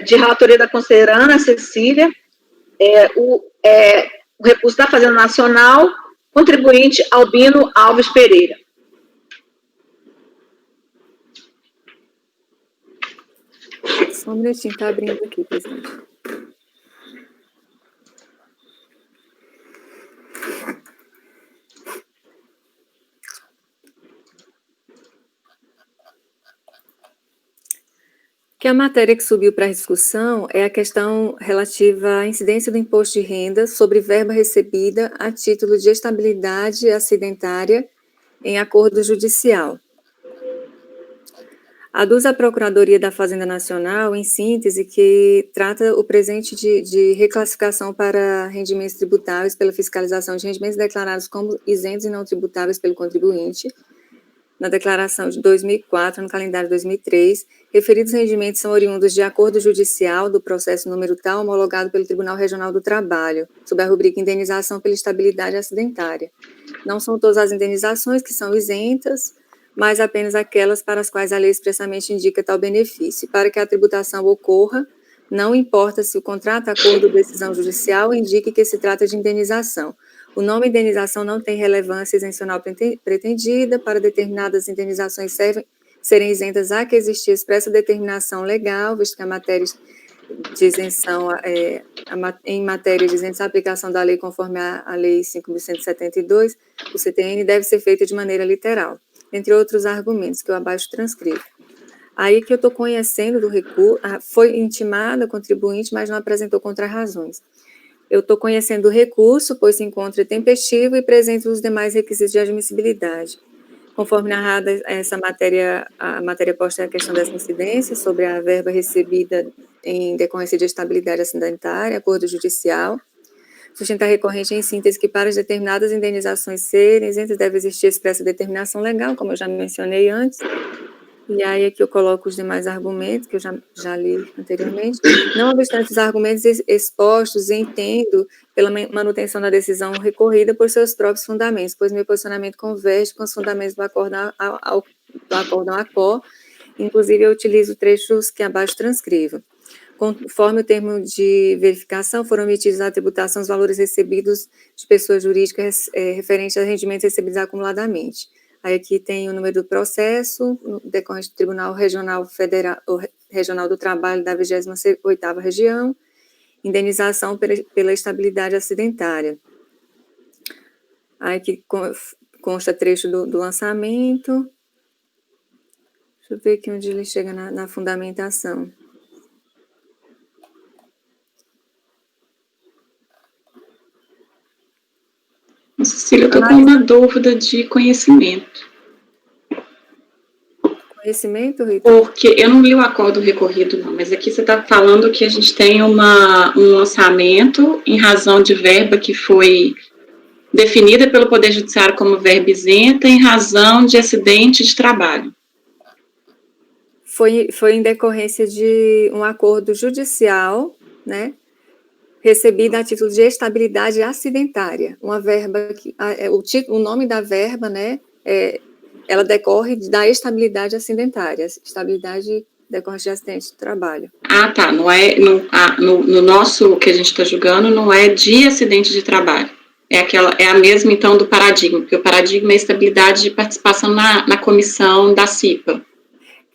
de relatoria da conselheira Ana Cecília, o recurso da Fazenda Nacional, contribuinte Albino Alves Pereira. Só um minutinho, está abrindo aqui, presidente. Que a matéria que subiu para a discussão é a questão relativa à incidência do imposto de renda sobre verba recebida a título de estabilidade acidentária em acordo judicial. Aduz a Procuradoria da Fazenda Nacional, em síntese, que trata o presente de reclassificação para rendimentos tributáveis pela fiscalização de rendimentos declarados como isentos e não tributáveis pelo contribuinte, na declaração de 2004, no calendário de 2003, referidos rendimentos são oriundos de acordo judicial do processo número tal, homologado pelo Tribunal Regional do Trabalho, sob a rubrica indenização pela estabilidade acidentária. Não são todas as indenizações que são isentas, mas apenas aquelas para as quais a lei expressamente indica tal benefício. Para que a tributação ocorra, não importa se o contrato, acordo ou decisão judicial indique que se trata de indenização. O nome indenização não tem relevância isencional pretendida. Para determinadas indenizações serem isentas a que existir expressa determinação legal, visto que a matéria de isenção, em matéria de isenção, a aplicação da lei conforme a Lei 5.172, o CTN deve ser feita de maneira literal, entre outros argumentos que eu abaixo transcrevo. Aí que eu estou conhecendo do recurso, foi intimada a contribuinte, mas não apresentou contrarrazões. Eu estou conhecendo o recurso, pois se encontra tempestivo e presente os demais requisitos de admissibilidade. Conforme narrada essa matéria, a matéria posta é a questão dessa incidência sobre a verba recebida em decorrência de estabilidade acidentária, acordo judicial. Sustenta recorrente em síntese que para as determinadas indenizações serem isentas deve existir expressa determinação legal, como eu já mencionei antes. E aí aqui eu coloco os demais argumentos, que eu já li anteriormente. Não obstante os argumentos expostos, entendo pela manutenção da decisão recorrida por seus próprios fundamentos, pois meu posicionamento converge com os fundamentos do acórdão ACO, inclusive eu utilizo trechos que abaixo transcrevo. Conforme o termo de verificação, foram omitidos na tributação os valores recebidos de pessoas jurídicas referentes a rendimentos recebidos acumuladamente. Aí aqui tem o número do processo, decorrente do Tribunal Regional Federal, Regional do Trabalho da 28ª Região, indenização pela estabilidade acidentária. Aí aqui consta trecho do lançamento. Deixa eu ver aqui onde ele chega na fundamentação. Cecília, eu estou com uma dúvida de conhecimento. Conhecimento, Rita? Porque eu não li o acordo recorrido, não, mas aqui você está falando que a gente tem um lançamento em razão de verba que foi definida pelo Poder Judiciário como verba isenta em razão de acidente de trabalho. Foi em decorrência de um acordo judicial, né? Recebida a título de estabilidade acidentária, uma verba que o nome da verba, né, ela decorre da estabilidade acidentária, estabilidade decorrente de acidente de trabalho. Ah, tá, não é, no nosso que a gente está julgando, não é de acidente de trabalho, é a mesma, então, do paradigma, porque o paradigma é a estabilidade de participação na comissão da CIPA.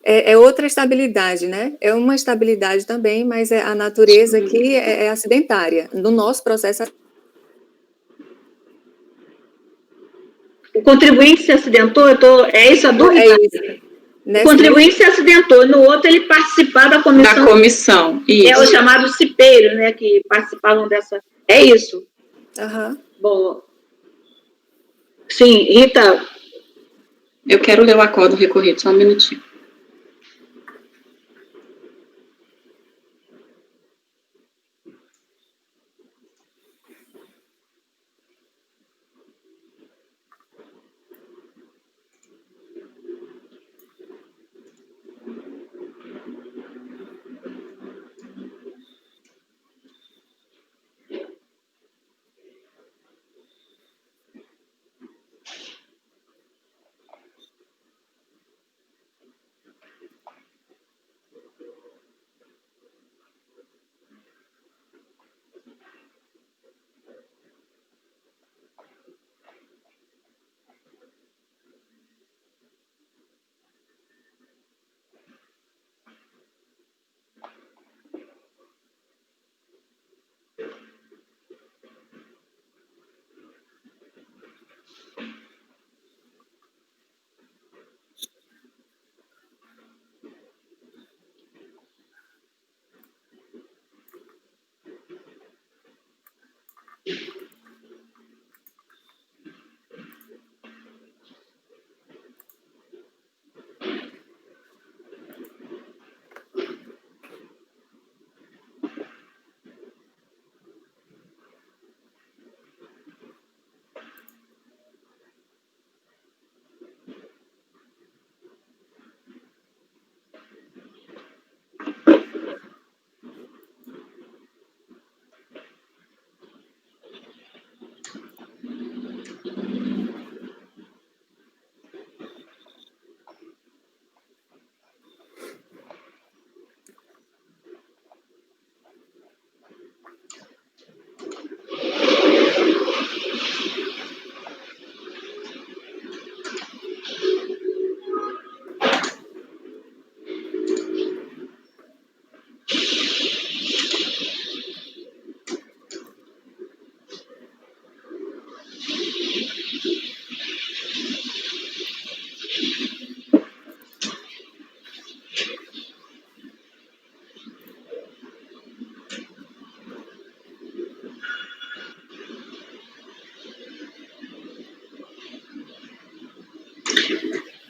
É outra estabilidade, né? É uma estabilidade também, mas a natureza aqui é acidentária. No nosso processo... O contribuinte se acidentou, é isso a dúvida? É isso. O contribuinte se acidentou, no outro ele participar da comissão. Da comissão, isso. É o chamado cipeiro, né, que participavam dessa... É isso? Aham. Bom, sim, Rita... Eu quero ler o acordo recorrido, só um minutinho.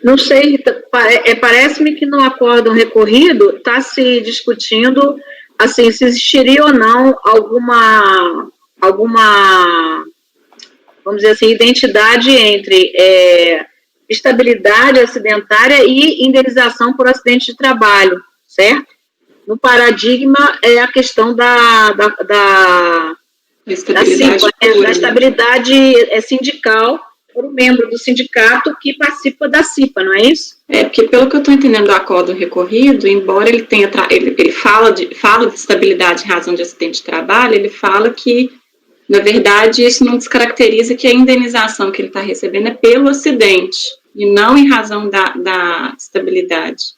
Não sei, parece-me que no acórdão recorrido está se discutindo assim, se existiria ou não alguma vamos dizer assim, identidade entre estabilidade acidentária e indenização por acidente de trabalho, certo? No paradigma é a questão da estabilidade sindical por um membro do sindicato que participa da CIPA, não é isso? Porque pelo que eu estou entendendo do acordo recorrido, embora ele tenha ele fala de estabilidade em razão de acidente de trabalho, ele fala que, na verdade, isso não descaracteriza que a indenização que ele está recebendo é pelo acidente, e não em razão da estabilidade.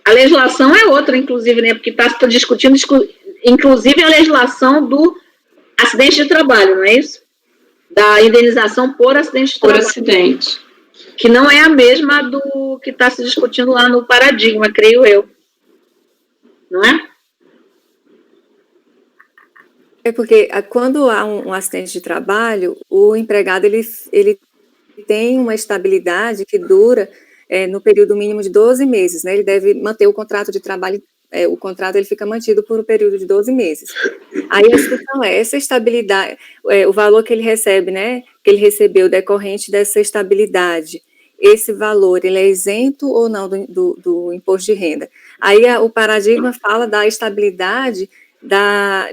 A legislação é outra, inclusive, né, porque está discutindo, inclusive, a legislação do acidente de trabalho, não é isso? Da indenização por acidente de trabalho. Por acidente. Que não é a mesma do que está se discutindo lá no paradigma, creio eu. Não é? É porque quando há um acidente de trabalho, o empregado ele tem uma estabilidade que dura no período mínimo de 12 meses, né? Ele deve manter o contrato de trabalho, o contrato ele fica mantido por um período de 12 meses. Aí a discussão essa estabilidade, o valor que ele recebe, né? Que ele recebeu decorrente dessa estabilidade, esse valor, ele é isento ou não do imposto de renda? Aí o paradigma fala da estabilidade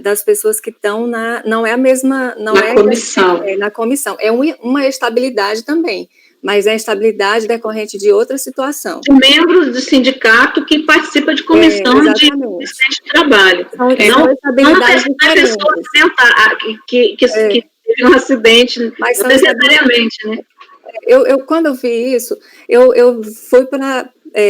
das pessoas que estão não é a mesma, não na comissão. Na comissão, é uma estabilidade também, mas é a estabilidade decorrente de outra situação. De membros do sindicato que participa de comissão de acidente de trabalho. Não estabilidade pessoa sentar que teve um acidente, mas não necessariamente, né? Quando eu vi isso, eu fui para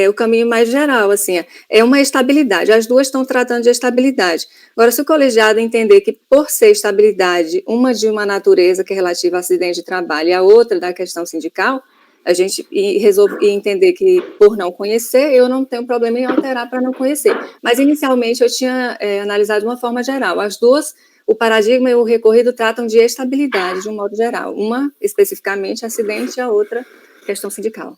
o caminho mais geral, assim, é uma estabilidade, as duas estão tratando de estabilidade. Agora, se o colegiado entender que, por ser estabilidade, uma de uma natureza que é relativa ao acidente de trabalho e a outra da questão sindical, a gente resolve entender que, por não conhecer, eu não tenho problema em alterar para não conhecer. Mas, inicialmente, eu tinha analisado de uma forma geral. As duas, o paradigma e o recorrido tratam de estabilidade, de um modo geral. Uma, especificamente, acidente, e a outra, questão sindical.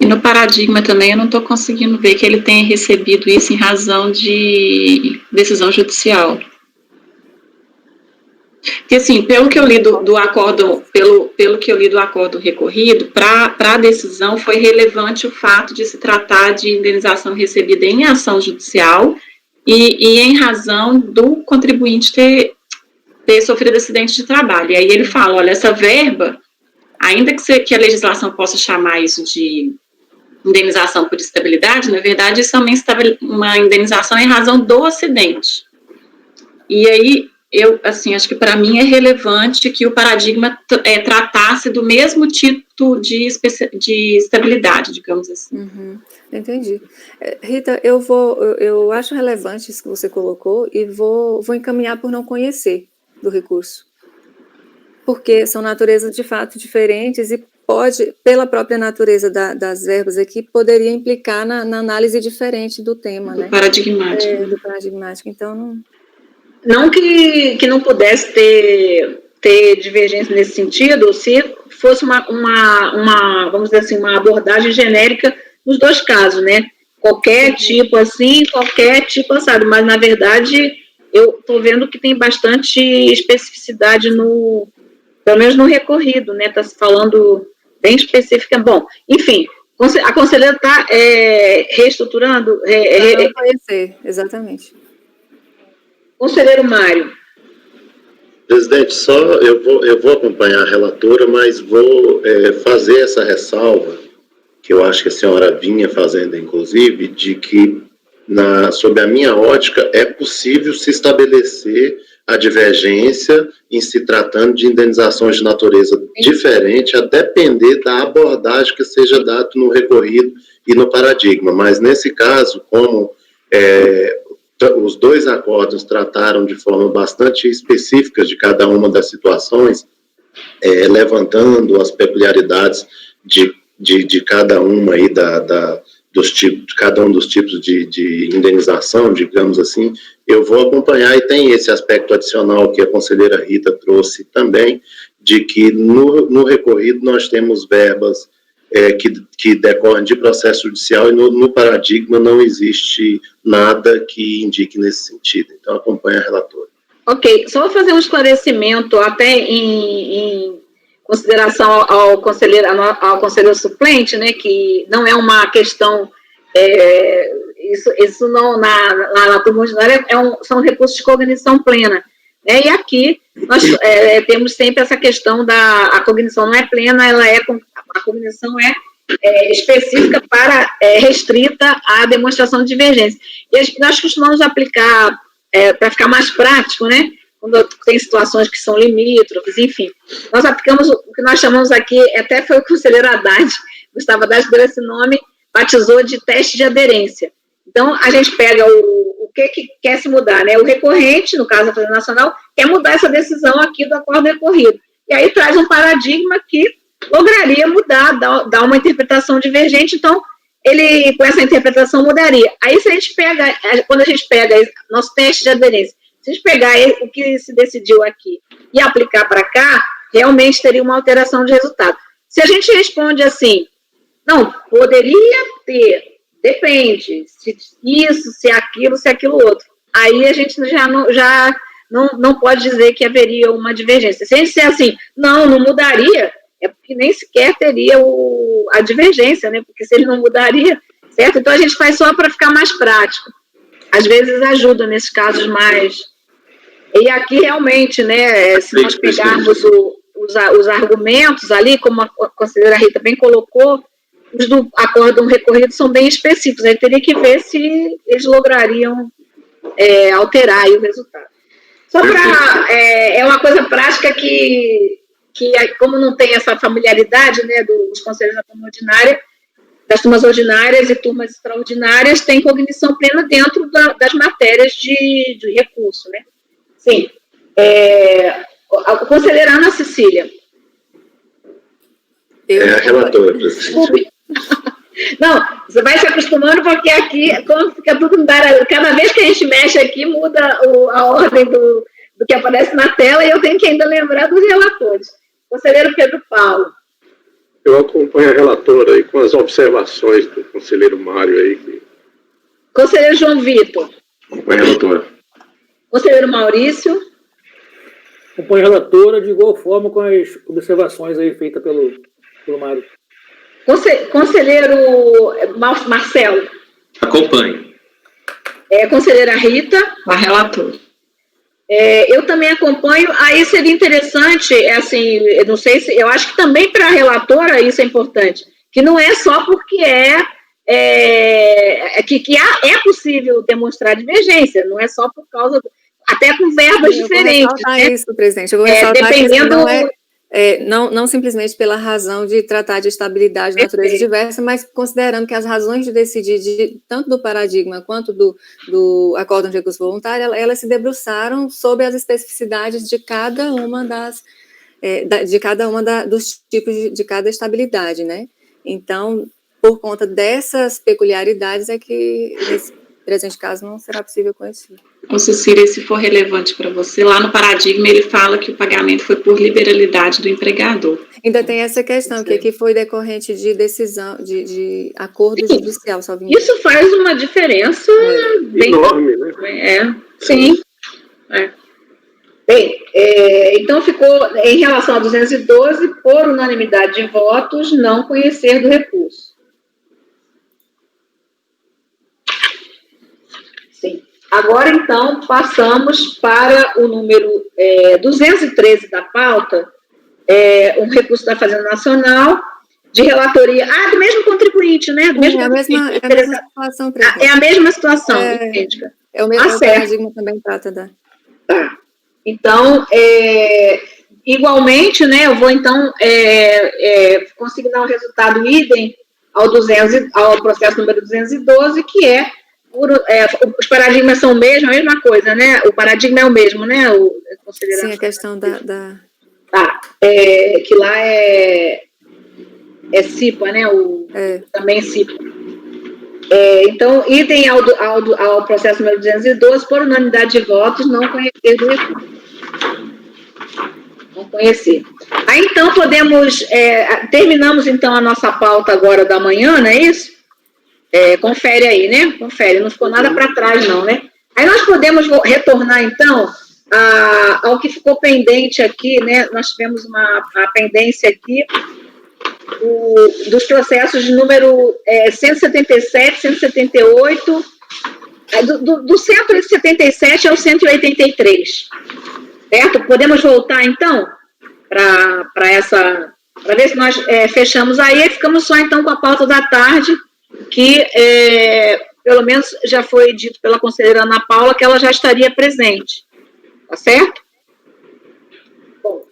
E no paradigma também eu não estou conseguindo ver que ele tenha recebido isso em razão de decisão judicial. Porque, assim, pelo que eu li do acordo, pelo que eu li do acordo recorrido, para a decisão foi relevante o fato de se tratar de indenização recebida em ação judicial e em razão do contribuinte ter sofrido acidente de trabalho. E aí ele fala, olha, essa verba, ainda que a legislação possa chamar isso de indenização por estabilidade, na verdade, isso é uma indenização em razão do acidente. E aí, eu, assim, acho que para mim é relevante que o paradigma tratasse do mesmo tipo de estabilidade, digamos assim. Uhum, entendi. Rita, eu acho relevante isso que você colocou e vou encaminhar por não conhecer do recurso. Porque são naturezas de fato diferentes e pode, pela própria natureza das verbas aqui, poderia implicar na análise diferente do tema, né? Paradigmático. Do paradigmático, então Não que não pudesse ter divergência nesse sentido, se fosse uma, vamos dizer assim, uma abordagem genérica nos dois casos, né? Qualquer tipo assim, qualquer tipo assado, mas na verdade eu estou vendo que tem bastante especificidade pelo menos no recorrido, né? Está se falando bem específica. Bom, enfim, a conselheira está reestruturando. não conhecer, exatamente. Conselheiro Mário. Presidente, só eu vou acompanhar a relatora, mas vou fazer essa ressalva, que eu acho que a senhora vinha fazendo, inclusive, de que, sob a minha ótica, é possível se estabelecer a divergência em se tratando de indenizações de natureza diferente, a depender da abordagem que seja dada no recorrido e no paradigma. Mas, nesse caso, como os dois acordos trataram de forma bastante específica de cada uma das situações, levantando as peculiaridades de cada uma aí dos tipos, de cada um dos tipos de indenização, digamos assim, eu vou acompanhar, e tem esse aspecto adicional que a conselheira Rita trouxe também, de que no recorrido nós temos verbas que decorrem de processo judicial, e no paradigma não existe nada que indique nesse sentido. Então, acompanha a relatora. Ok, só vou fazer um esclarecimento, até em consideração ao conselheiro suplente, né, que não é uma questão, isso não, na turma ordinária, são recursos de cognição plena. E aqui nós temos sempre essa questão a cognição não é plena, a cognição é específica restrita à demonstração de divergência. E nós costumamos aplicar, para ficar mais prático, né, quando tem situações que são limítrofes, enfim, nós aplicamos o que nós chamamos aqui, até foi o conselheiro Haddad, Gustavo Haddad deu esse nome, batizou de teste de aderência. Então, a gente pega o que quer se mudar, né? O recorrente, no caso da Fazenda Nacional, quer mudar essa decisão aqui do acordo recorrido. E aí traz um paradigma que lograria mudar, dar uma interpretação divergente, então, ele, com essa interpretação, mudaria. Aí, se a gente pega, quando a gente pega nosso teste de aderência, se a gente pegar o que se decidiu aqui e aplicar para cá, realmente teria uma alteração de resultado. Se a gente responde assim, não, poderia ter, depende, se isso, se aquilo outro, aí a gente já não pode dizer que haveria uma divergência. Se a gente disser assim, não mudaria, é porque nem sequer teria a divergência, né? Porque se ele não mudaria, certo? Então a gente faz só para ficar mais prático. Às vezes ajuda nesses casos mais. E aqui realmente, né? Se nós pegarmos os argumentos ali, como a conselheira Rita bem colocou, os do acórdão recorrido são bem específicos. Aí teria que ver se eles lograriam alterar aí o resultado. Só para. É uma coisa prática que como não tem essa familiaridade, né, dos conselhos da turma ordinária, das turmas ordinárias e turmas extraordinárias, tem cognição plena dentro das matérias de recurso, né? Sim. A conselheira Ana Cecília. A relatora, presidente. Desculpe. Não, você vai se acostumando, porque aqui, como fica tudo, cada vez que a gente mexe aqui, muda a ordem do que aparece na tela, e eu tenho que ainda lembrar dos relatores. Conselheiro Pedro Paulo. Eu acompanho a relatora aí com as observações do conselheiro Mário aí. Conselheiro João Vitor. Acompanho a relatora. Conselheiro Maurício. Acompanho a relatora de igual forma com as observações aí feitas pelo Mário. Conselheiro Marcelo. Acompanho. Conselheira Rita. A relatora. Eu também acompanho. Aí seria interessante, assim, eu não sei se, eu acho que também para a relatora isso é importante, que não é só porque é possível demonstrar divergência, não é só por causa, até com verbas diferentes. Eu vou ressaltar isso, presidente. Eu vou ressaltar dependendo... não simplesmente pela razão de tratar de estabilidade de natureza diversa, mas considerando que as razões de decidir, tanto do paradigma quanto do acórdão de recurso voluntário, elas se debruçaram sobre as especificidades de cada uma dos tipos de cada estabilidade, né? Então, por conta dessas peculiaridades é que, nesse presente caso, não será possível conhecer. Ô, Cecília, se for relevante para você, lá no paradigma ele fala que o pagamento foi por liberalidade do empregador. Ainda tem essa questão, que aqui foi decorrente de decisão, de acordo judicial, salvo engano. Isso faz uma diferença bem enorme, né? Sim. Bem, então ficou, em relação a 212, por unanimidade de votos, não conhecer do recurso. Sim. Agora, então, passamos para o número 213 da pauta, um recurso da Fazenda Nacional, de relatoria, do mesmo contribuinte, né? Do mesmo é a mesma situação, é a mesma situação, idêntica. O paradigma também trata da... Tá. Então, igualmente, né, eu vou, então, consignar o resultado idem ao processo número 212, que os paradigmas são o mesmo, a mesma coisa, né? O paradigma é o mesmo, né? Sim, a questão da... Tá, que lá é CIPA, né? Também CIPA. Então, idem ao processo número 212, por unanimidade de votos, não conhecer do recurso. Não conhecer. Aí, então, terminamos, então, a nossa pauta agora da manhã, não é isso? Confere aí, né? Confere, não ficou nada para trás, não, né? Aí nós podemos retornar, então, ao que ficou pendente aqui, né? Nós tivemos uma pendência aqui dos processos de número 177, 178, do 177 ao 183, certo? Podemos voltar, então, para ver se nós fechamos aí, ficamos só, então, com a pauta da tarde, que, pelo menos, já foi dito pela conselheira Ana Paula que ela já estaria presente, tá certo? Bom,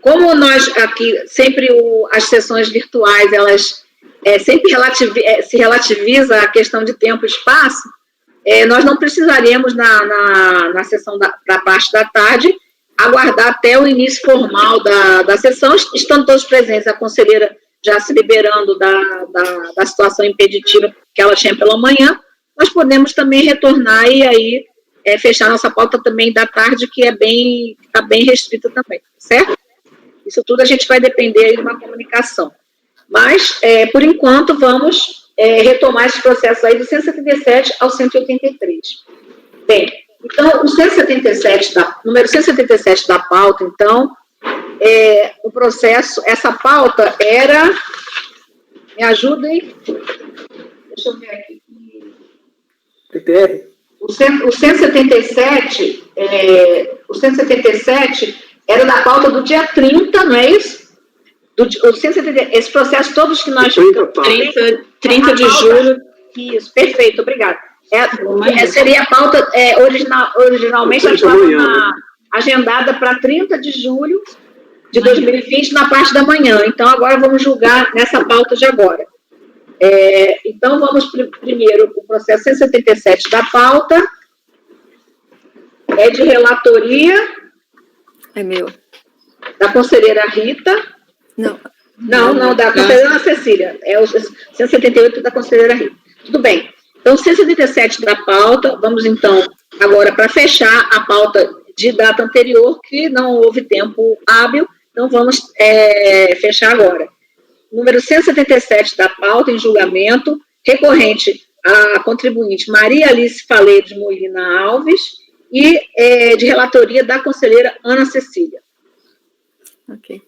como nós aqui, sempre as sessões virtuais, elas sempre se relativiza a questão de tempo e espaço, nós não precisaremos, na sessão da parte da tarde, aguardar até o início formal da sessão, estando todos presentes, a conselheira já se liberando da situação impeditiva que ela tinha pela manhã, nós podemos também retornar e aí fechar nossa pauta também da tarde, que está bem restrita também, certo? Isso tudo a gente vai depender aí de uma comunicação. Mas, por enquanto, vamos retomar esse processo aí do 177 ao 183. Bem, então, número 177 da pauta, então, o processo, essa pauta era, me ajudem, deixa eu ver aqui. TTR. O 177 era da pauta do dia 30, não é isso? Esse processo todos que nós... 30 de julho. Isso, perfeito, obrigada. Seria a pauta, originalmente, ela estava agendada para 30 de julho de 2020, na parte da manhã. Então, agora vamos julgar nessa pauta de agora. Então, vamos primeiro o processo 177 da pauta, de relatoria. É meu. Da conselheira Rita. Não, da conselheira Ana Cecília. É o 178 da conselheira Rita. Tudo bem. Então, 177 da pauta, vamos então, agora, para fechar a pauta de data anterior, que não houve tempo hábil, então vamos fechar agora. Número 177 da pauta, em julgamento, recorrente à contribuinte Maria Alice Faleiro de Molina Alves e de relatoria da conselheira Ana Cecília. Ok.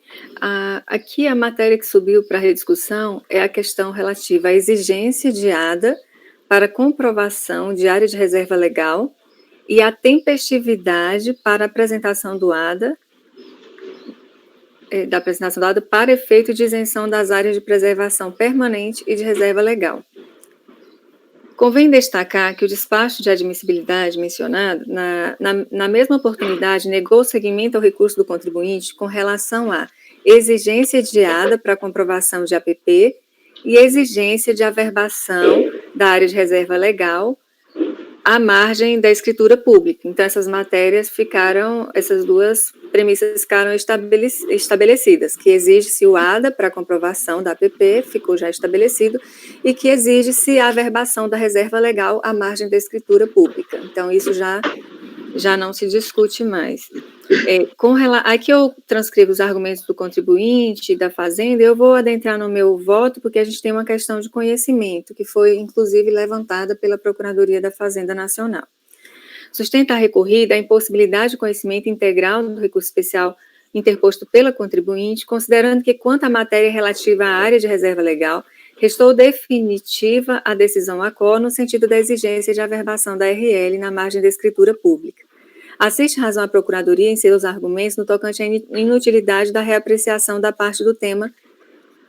Aqui a matéria que subiu para rediscussão é a questão relativa à exigência de ADA para comprovação de área de reserva legal e a tempestividade para apresentação do ADA da apresentação do ADA para efeito de isenção das áreas de preservação permanente e de reserva legal. Convém destacar que o despacho de admissibilidade mencionado, na mesma oportunidade, negou seguimento ao recurso do contribuinte com relação à exigência de ADA para comprovação de APP e exigência de averbação da área de reserva legal à margem da escritura pública. Então, essas duas premissas ficaram estabelecidas, que exige-se o ADA para comprovação da APP, ficou já estabelecido, e que exige-se a averbação da reserva legal à margem da escritura pública. Então, isso já não se discute mais. Aqui eu transcrevo os argumentos do contribuinte, da Fazenda, eu vou adentrar no meu voto, porque a gente tem uma questão de conhecimento, que foi, inclusive, levantada pela Procuradoria da Fazenda Nacional. Sustenta a recorrida a impossibilidade de conhecimento integral do recurso especial interposto pela contribuinte, considerando que, quanto à matéria relativa à área de reserva legal, restou definitiva a decisão ACO no sentido da exigência de averbação da RL na margem da escritura pública. Assiste razão à Procuradoria em seus argumentos no tocante à inutilidade da reapreciação da parte do tema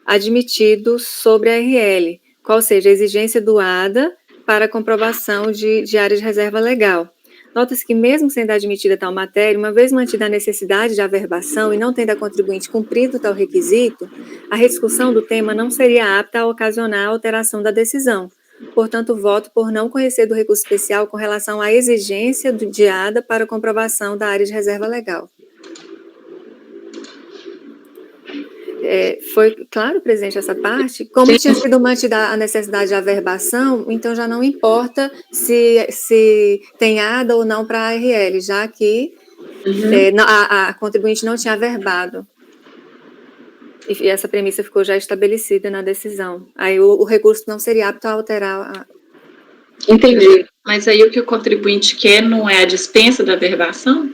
admitido sobre a RL, qual seja a exigência do ADA para comprovação de área de reserva legal. Nota-se que, mesmo sendo admitida tal matéria, uma vez mantida a necessidade de averbação e não tendo a contribuinte cumprido tal requisito, a rediscussão do tema não seria apta a ocasionar a alteração da decisão. Portanto, voto por não conhecer do recurso especial com relação à exigência de ADA para comprovação da área de reserva legal. Foi claro, presidente, essa parte? Como tinha sido mantida a necessidade de averbação, então já não importa se tem ADA ou não para a ARL, já que a contribuinte não tinha averbado. E essa premissa ficou já estabelecida na decisão. Aí o recurso não seria apto a alterar. Entendi. Mas aí o que o contribuinte quer não é a dispensa da averbação?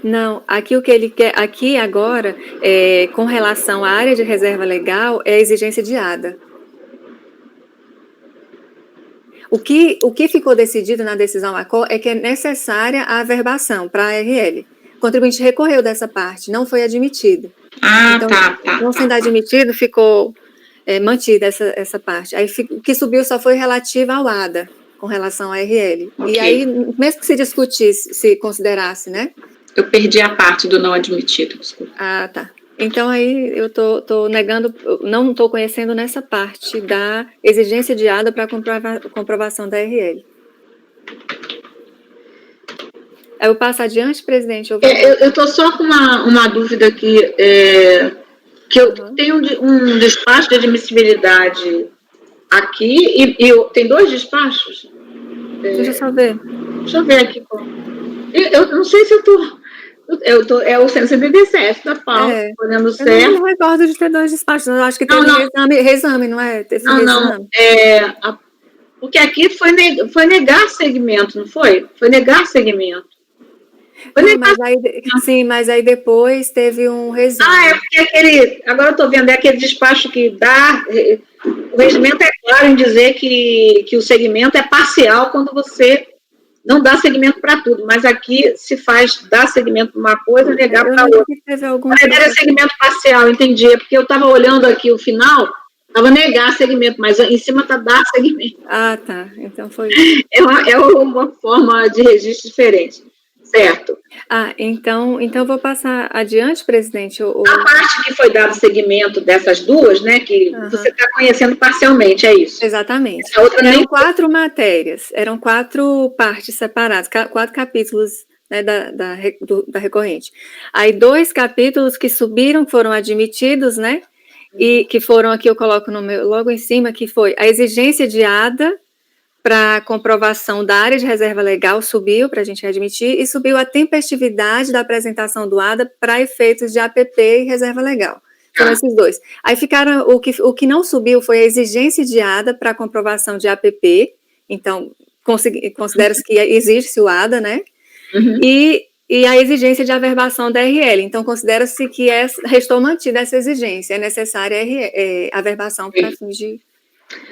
Não, aqui o que ele quer, aqui agora, com relação à área de reserva legal, é a exigência de ADA. O que ficou decidido na decisão ACO é que é necessária a averbação para a ARL. O contribuinte recorreu dessa parte, não foi admitido. Então, não sendo admitido, ficou mantida essa parte. Aí o que subiu só foi relativa ao ADA, com relação à ARL. Okay. E aí, mesmo que se discutisse, se considerasse, né? Eu perdi a parte do não admitido, desculpa. Ah, tá. Então, aí eu tô negando, não estou conhecendo nessa parte da exigência de ADA para comprovação da ARL. Eu passo adiante, presidente? Eu estou só com uma dúvida aqui, que eu tenho um despacho de admissibilidade aqui, e tem 2 despachos? Deixa eu só ver. Deixa eu ver aqui. Eu não sei se é o 177 da pauta, olhando certo. Eu não recordo de ter 2 despachos, eu acho que teve reexame, não é? Não. Porque aqui foi negar segmento, não foi? Foi negar segmento. Mas aí depois teve um reexame. Porque agora eu estou vendo, é aquele despacho que dá, o regimento é claro em dizer que o segmento é parcial quando você não dá segmento para tudo, mas aqui se faz dar segmento para uma coisa e negar para outra. Era segmento parcial, entendi, porque eu estava olhando aqui o final, estava negar segmento, mas em cima está dar segmento. Ah, tá, então foi... É uma forma de registro diferente. Certo. Então eu vou passar adiante, presidente. A parte que foi dado segmento dessas 2, né, que você está conhecendo parcialmente, é isso? Exatamente. Eram 4 matérias, eram 4 partes separadas, 4 capítulos, né, da recorrente. Aí 2 capítulos que subiram, foram admitidos, né, e que foram aqui, eu coloco logo em cima, que foi a exigência de ADA para comprovação da área de reserva legal, subiu para a gente admitir, e subiu a tempestividade da apresentação do ADA para efeitos de APP e reserva legal. Foram esses 2. Aí ficaram, o que não subiu foi a exigência de ADA para comprovação de APP, então considera-se que existe o ADA, né? E a exigência de averbação da RL, então considera-se que restou mantida essa exigência, é necessária a averbação para fins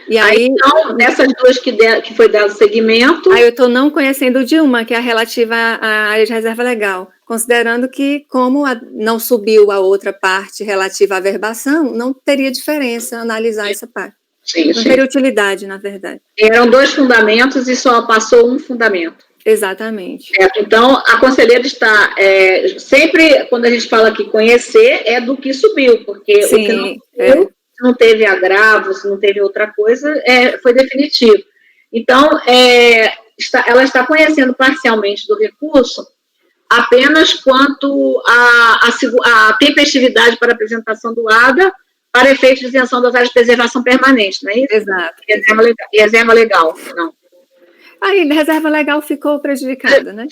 E Aí, aí, então, nessas duas que foi dado segmento, aí eu estou não conhecendo de uma, que é a relativa à área de reserva legal, considerando que, como não subiu a outra parte relativa à verbação, não teria diferença analisar essa parte. sim, Não teria utilidade, na verdade. eram 2 fundamentos e só passou um fundamento. Exatamente. Certo? Então, a conselheira está, sempre, quando a gente fala que conhecer, é do que subiu, porque o que não Sim, subiu, se não teve agravo, se não teve outra coisa, foi definitivo. Então, ela está conhecendo parcialmente do recurso apenas quanto à tempestividade para apresentação do ADA para efeito de isenção das áreas de preservação permanente, não é isso? Exato. Reserva legal, não. Aí, reserva legal ficou prejudicada, né?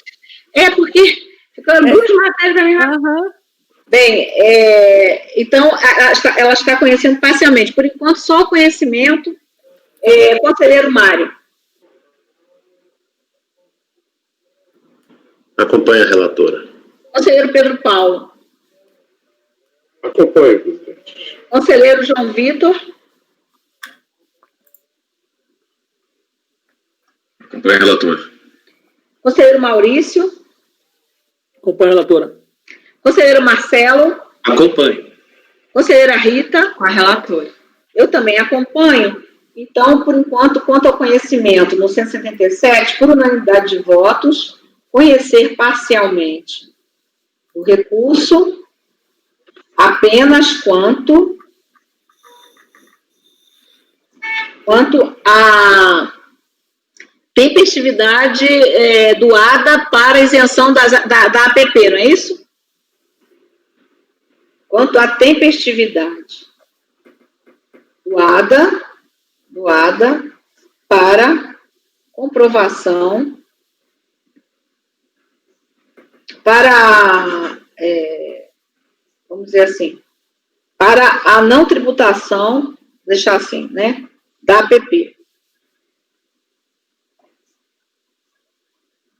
Porque ficaram 2 matérias para mim. Aham. Bem, então, ela está conhecendo parcialmente. Por enquanto, só o conhecimento. Conselheiro Mário. Acompanha a relatora. Conselheiro Pedro Paulo. Acompanho, presidente. Conselheiro João Vitor. Acompanha a relatora. Conselheiro Maurício. Acompanha a relatora. Conselheiro Marcelo. Acompanho. Conselheira Rita. Com a relatora. Eu também acompanho. Então, por enquanto, quanto ao conhecimento, no 177, por unanimidade de votos, conhecer parcialmente o recurso apenas quanto à tempestividade doada para isenção da APP, não é isso? Quanto à tempestividade doada para comprovação, para, vamos dizer assim, para a não tributação, deixar assim, né, da APP.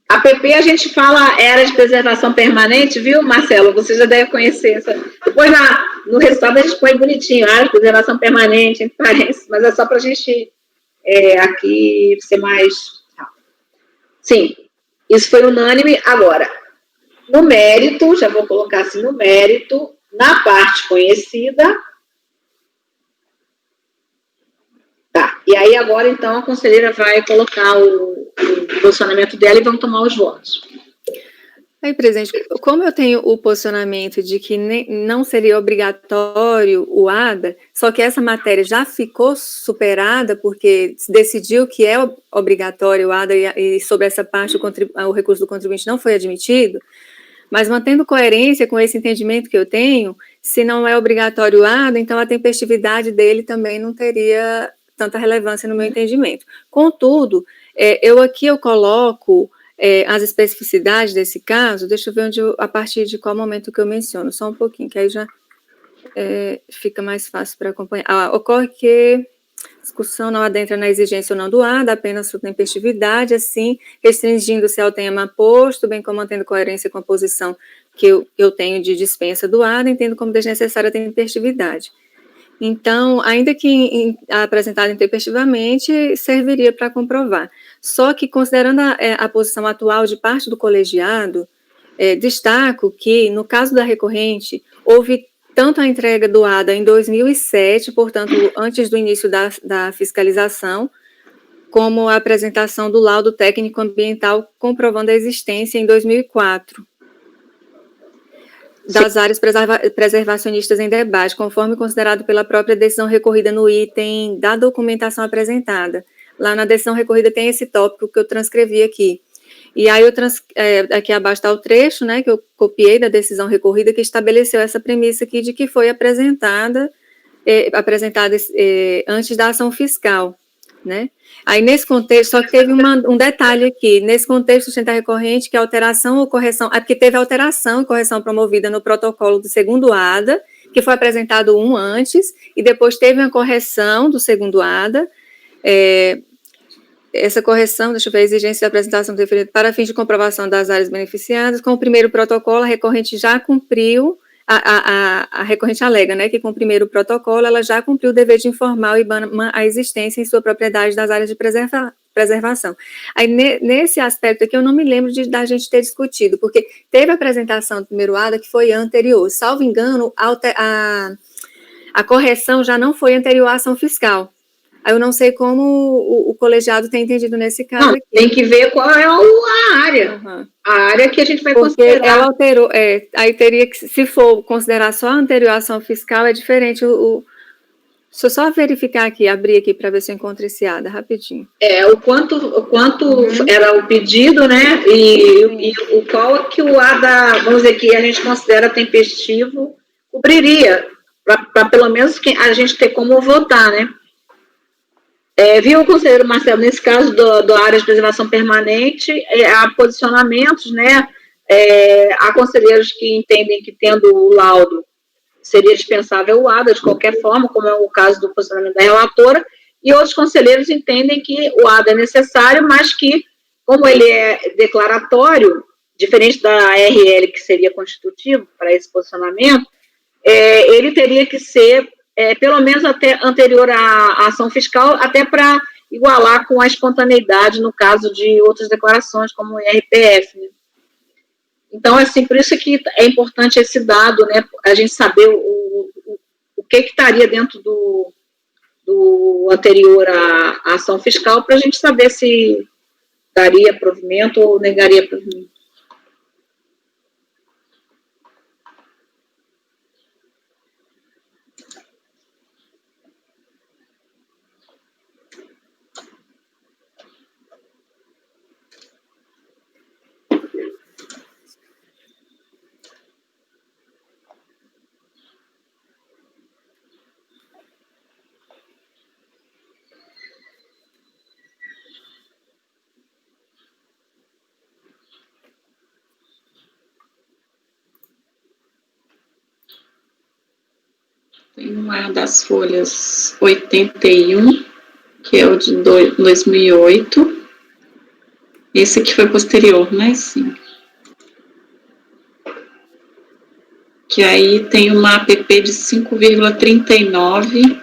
APP a gente fala área de preservação permanente, viu, Marcelo? Você já deve conhecer essa. Depois no resultado a gente põe bonitinho, área de preservação permanente, entre parênteses, mas é só para a gente aqui ser mais. Sim, isso foi unânime. Agora, no mérito, já vou colocar assim, no mérito, na parte conhecida. Tá, e aí agora, então, a conselheira vai colocar o posicionamento dela e vamos tomar os votos. Aí, presidente, como eu tenho o posicionamento de que não seria obrigatório o ADA, só que essa matéria já ficou superada porque se decidiu que é obrigatório o ADA e sobre essa parte o recurso do contribuinte não foi admitido, mas mantendo coerência com esse entendimento que eu tenho, se não é obrigatório o ADA, então a tempestividade dele também não teria tanta relevância no meu entendimento. Contudo, eu coloco as especificidades desse caso, deixa eu ver a partir de qual momento que eu menciono, só um pouquinho, que aí já fica mais fácil para acompanhar. Ocorre que discussão não adentra na exigência ou não do ADA, apenas sua tempestividade, assim, restringindo-se ao tema posto, bem como mantendo coerência com a posição que eu tenho de dispensa do ADA, entendo como desnecessária a tempestividade. Então, ainda que apresentado intempestivamente, serviria para comprovar. Só que, considerando a posição atual de parte do colegiado, destaco que, no caso da recorrente, houve tanto a entrega do ADA em 2007, portanto, antes do início da fiscalização, como a apresentação do laudo técnico ambiental comprovando a existência em 2004. Das áreas preservacionistas em debate, conforme considerado pela própria decisão recorrida no item da documentação apresentada. Lá na decisão recorrida tem esse tópico que eu transcrevi aqui. E aí, aqui abaixo está o trecho, né, que eu copiei da decisão recorrida, que estabeleceu essa premissa aqui de que foi apresentada antes da ação fiscal, né? Aí, nesse contexto, só que teve um detalhe aqui, nesse contexto sustenta recorrente que a alteração ou correção, porque teve alteração e correção promovida no protocolo do segundo ADA, que foi apresentado antes, e depois teve uma correção do segundo ADA, essa correção, deixa eu ver, a exigência da apresentação para fins de comprovação das áreas beneficiadas, com o primeiro protocolo, a recorrente já cumpriu a recorrente alega, né, que com o primeiro protocolo ela já cumpriu o dever de informar o IBAMA a existência em sua propriedade das áreas de preservação. Aí, nesse aspecto aqui, eu não me lembro da gente ter discutido, porque teve a apresentação do primeiro ADA que foi anterior. Salvo engano, a correção já não foi anterior à ação fiscal. Aí eu não sei como o colegiado tem entendido nesse caso aqui. Tem que ver qual é a área. Uhum. A área que a gente vai Porque considerar. ela alterou, aí teria que, se for considerar só a anterior à ação fiscal, é diferente. Deixa eu só verificar aqui, abrir aqui para ver se eu encontro esse ADA, rapidinho. O quanto era o pedido, né? E o qual que o ADA, vamos dizer, que a gente considera tempestivo, cobriria, para pelo menos a gente ter como votar, né? Viu o conselheiro Marcelo, nesse caso do área de preservação permanente, há posicionamentos, né? Há conselheiros que entendem que, tendo o laudo, seria dispensável o ADA de qualquer forma, como é o caso do posicionamento da relatora, e outros conselheiros entendem que o ADA é necessário, mas que, como ele é declaratório, diferente da RL, que seria constitutivo para esse posicionamento, ele teria que ser, pelo menos até anterior à ação fiscal, até para igualar com a espontaneidade no caso de outras declarações, como o IRPF, né? Então, assim, por isso que é importante esse dado, né, a gente saber o que estaria dentro do anterior à ação fiscal, para a gente saber se daria provimento ou negaria provimento. Tem uma das folhas 81, que é o de 2008. Esse aqui foi posterior, né? Sim. Que aí tem uma APP de 5,39.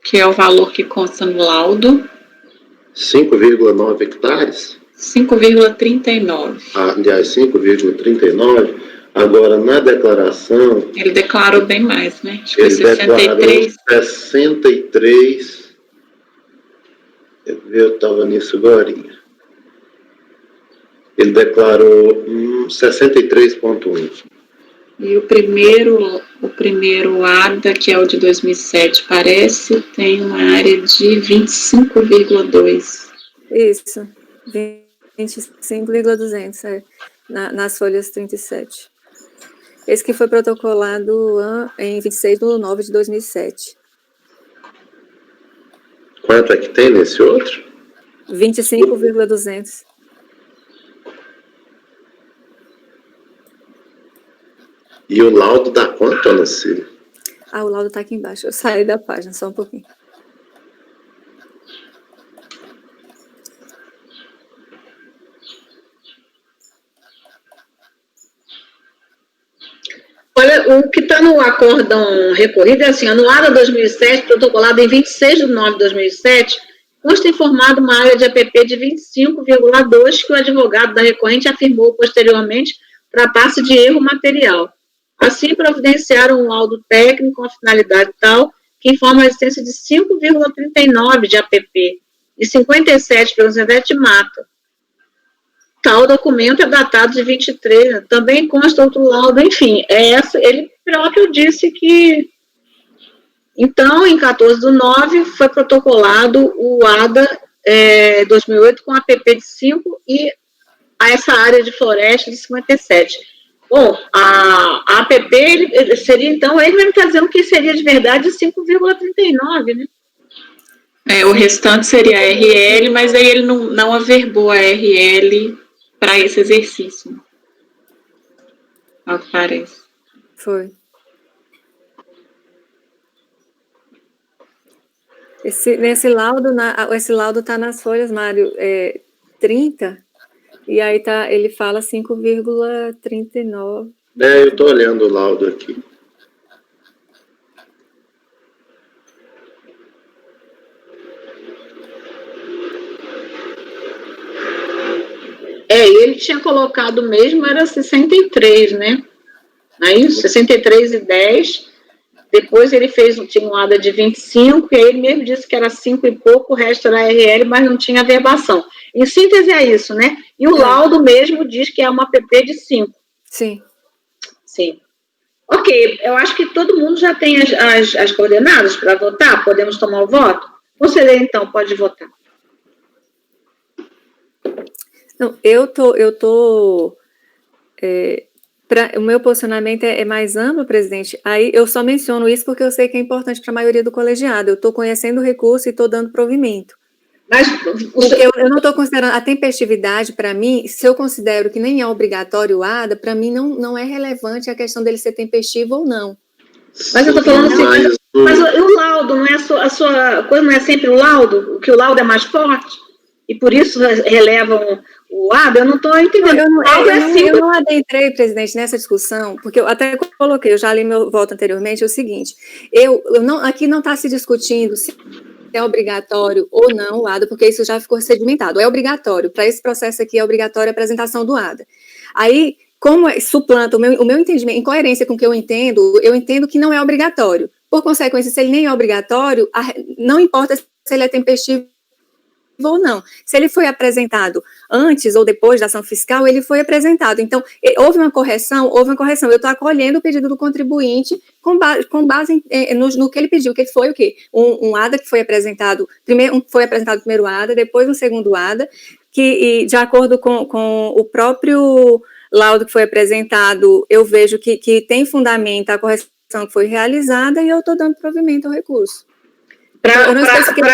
Que é o valor que consta no laudo. 5,9 hectares? 5,39. Aliás, 5,39. Agora, na declaração... Ele declarou bem mais, né? Acho que ele 63. Declarou 63. Eu estava nisso agora. Ele declarou 63,1. E o primeiro ADA, que é o de 2007, parece, tem uma área de 25,2. Isso, 25,200, nas folhas 37. Esse que foi protocolado em 26/9 de 2007. Quanto é que tem nesse outro? 25,200. E o laudo dá quanto, Ana Cília? O laudo está aqui embaixo. Eu saí da página, só um pouquinho. Olha, o que está no acórdão recorrido é assim: anulado a 2007, protocolado em 26/9 de 2007, consta informado uma área de APP de 25,2 que o advogado da recorrente afirmou posteriormente tratar-se de erro material. Assim, providenciaram um laudo técnico com a finalidade tal que informa a existência de 5,39 de APP e 57,17 de mata. Tal documento é datado de 23, também consta outro laudo, enfim, ele próprio disse que... Então, em 14/9, foi protocolado o ADA 2008 com APP de 5 e essa área de floresta de 57. Bom, a APP seria, então, ele mesmo está dizendo que seria de verdade 5,39, né? O restante seria a RL, mas aí ele não averbou a RL para esse exercício. Ao que parece. Foi. Esse laudo está nas folhas, Mário, 30, e aí ele fala 5,39. Eu estou olhando o laudo aqui. Ele tinha colocado mesmo, era 63, né? Não é isso? 63,10. Depois ele tinha um ADA de 25, e aí ele mesmo disse que era 5 e pouco, o resto era RL, mas não tinha verbação. Em síntese é isso, né? E o laudo mesmo diz que é uma PP de 5. Sim. Sim. Ok, eu acho que todo mundo já tem as coordenadas para votar, podemos tomar o voto? Conselheiro, então, pode votar. Não, o meu posicionamento é mais amplo, presidente. Aí eu só menciono isso porque eu sei que é importante para a maioria do colegiado. Eu estou conhecendo o recurso e estou dando provimento. Mas eu não estou considerando a tempestividade, para mim, se eu considero que nem é obrigatório o ADA, para mim não é relevante a questão dele ser tempestivo ou não. Mas eu estou falando assim, mas o laudo, não é a sua coisa, não é sempre o laudo? Que o laudo é mais forte? E por isso relevam o ADA? Eu não estou entendendo. Eu não adentrei, presidente, nessa discussão, porque eu até coloquei, eu já li meu voto anteriormente, é o seguinte, aqui não está se discutindo se é obrigatório ou não o ADA, porque isso já ficou sedimentado. É obrigatório, para esse processo aqui é obrigatório a apresentação do ADA. Aí, como suplanta o meu entendimento, em coerência com o que eu entendo que não é obrigatório. Por consequência, se ele nem é obrigatório, não importa se ele é tempestivo ou não. Se ele foi apresentado antes ou depois da ação fiscal, ele foi apresentado. Então, houve uma correção. Eu estou acolhendo o pedido do contribuinte com base no que ele pediu, que foi o quê? Um ADA que foi apresentado, foi apresentado o primeiro ADA, depois um segundo ADA, que, de acordo com o próprio laudo que foi apresentado, eu vejo que tem fundamento a correção que foi realizada e eu estou dando provimento ao recurso. Para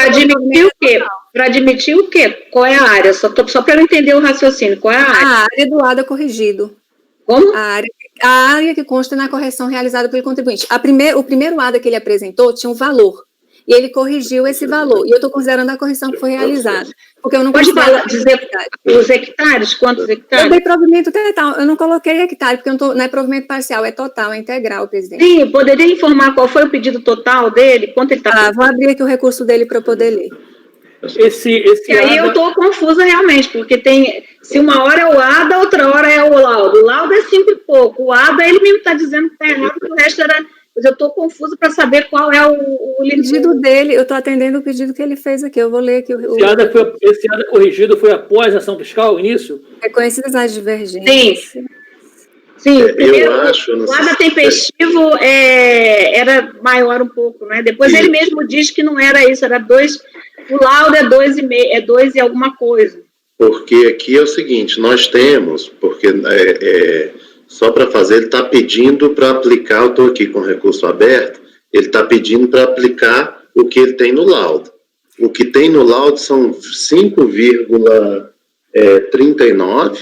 admitir o quê? Para admitir o quê? Qual é a área? Só para eu entender o raciocínio. Qual é a área? A área do ADA corrigido. Como? A área que consta na correção realizada pelo contribuinte. O primeiro ADA que ele apresentou tinha um valor. E ele corrigiu esse valor. E eu estou considerando a correção que foi realizada. Porque eu não pode dizer os hectares? Quantos hectares? Eu dei provimento total. Eu não coloquei hectare, porque não é provimento parcial, é total, é integral, presidente. Sim, eu poderia informar qual foi o pedido total dele? Quanto ele está... Vou abrir aqui o recurso dele para eu poder ler. E aí eu estou confusa realmente, porque se uma hora é o ADA, outra hora é o laudo. O laudo é 5 e pouco. O ADA, ele mesmo está dizendo que está errado, que o resto era... Mas eu estou confusa para saber qual é o pedido dele. Eu estou atendendo o pedido que ele fez aqui. Eu vou ler aqui. Esse ADA corrigido foi após a ação fiscal, o início? Reconhecidas as divergências. Sim, eu acho... O ADA tempestivo era maior um pouco, né? Depois ele mesmo diz que não era isso, era 2... O laudo é 2,5, é 2 e alguma coisa. Porque aqui é o seguinte, nós temos, porque... só para fazer, ele está pedindo para aplicar, eu estou aqui com o recurso aberto, ele está pedindo para aplicar o que ele tem no laudo. O que tem no laudo são 5,39,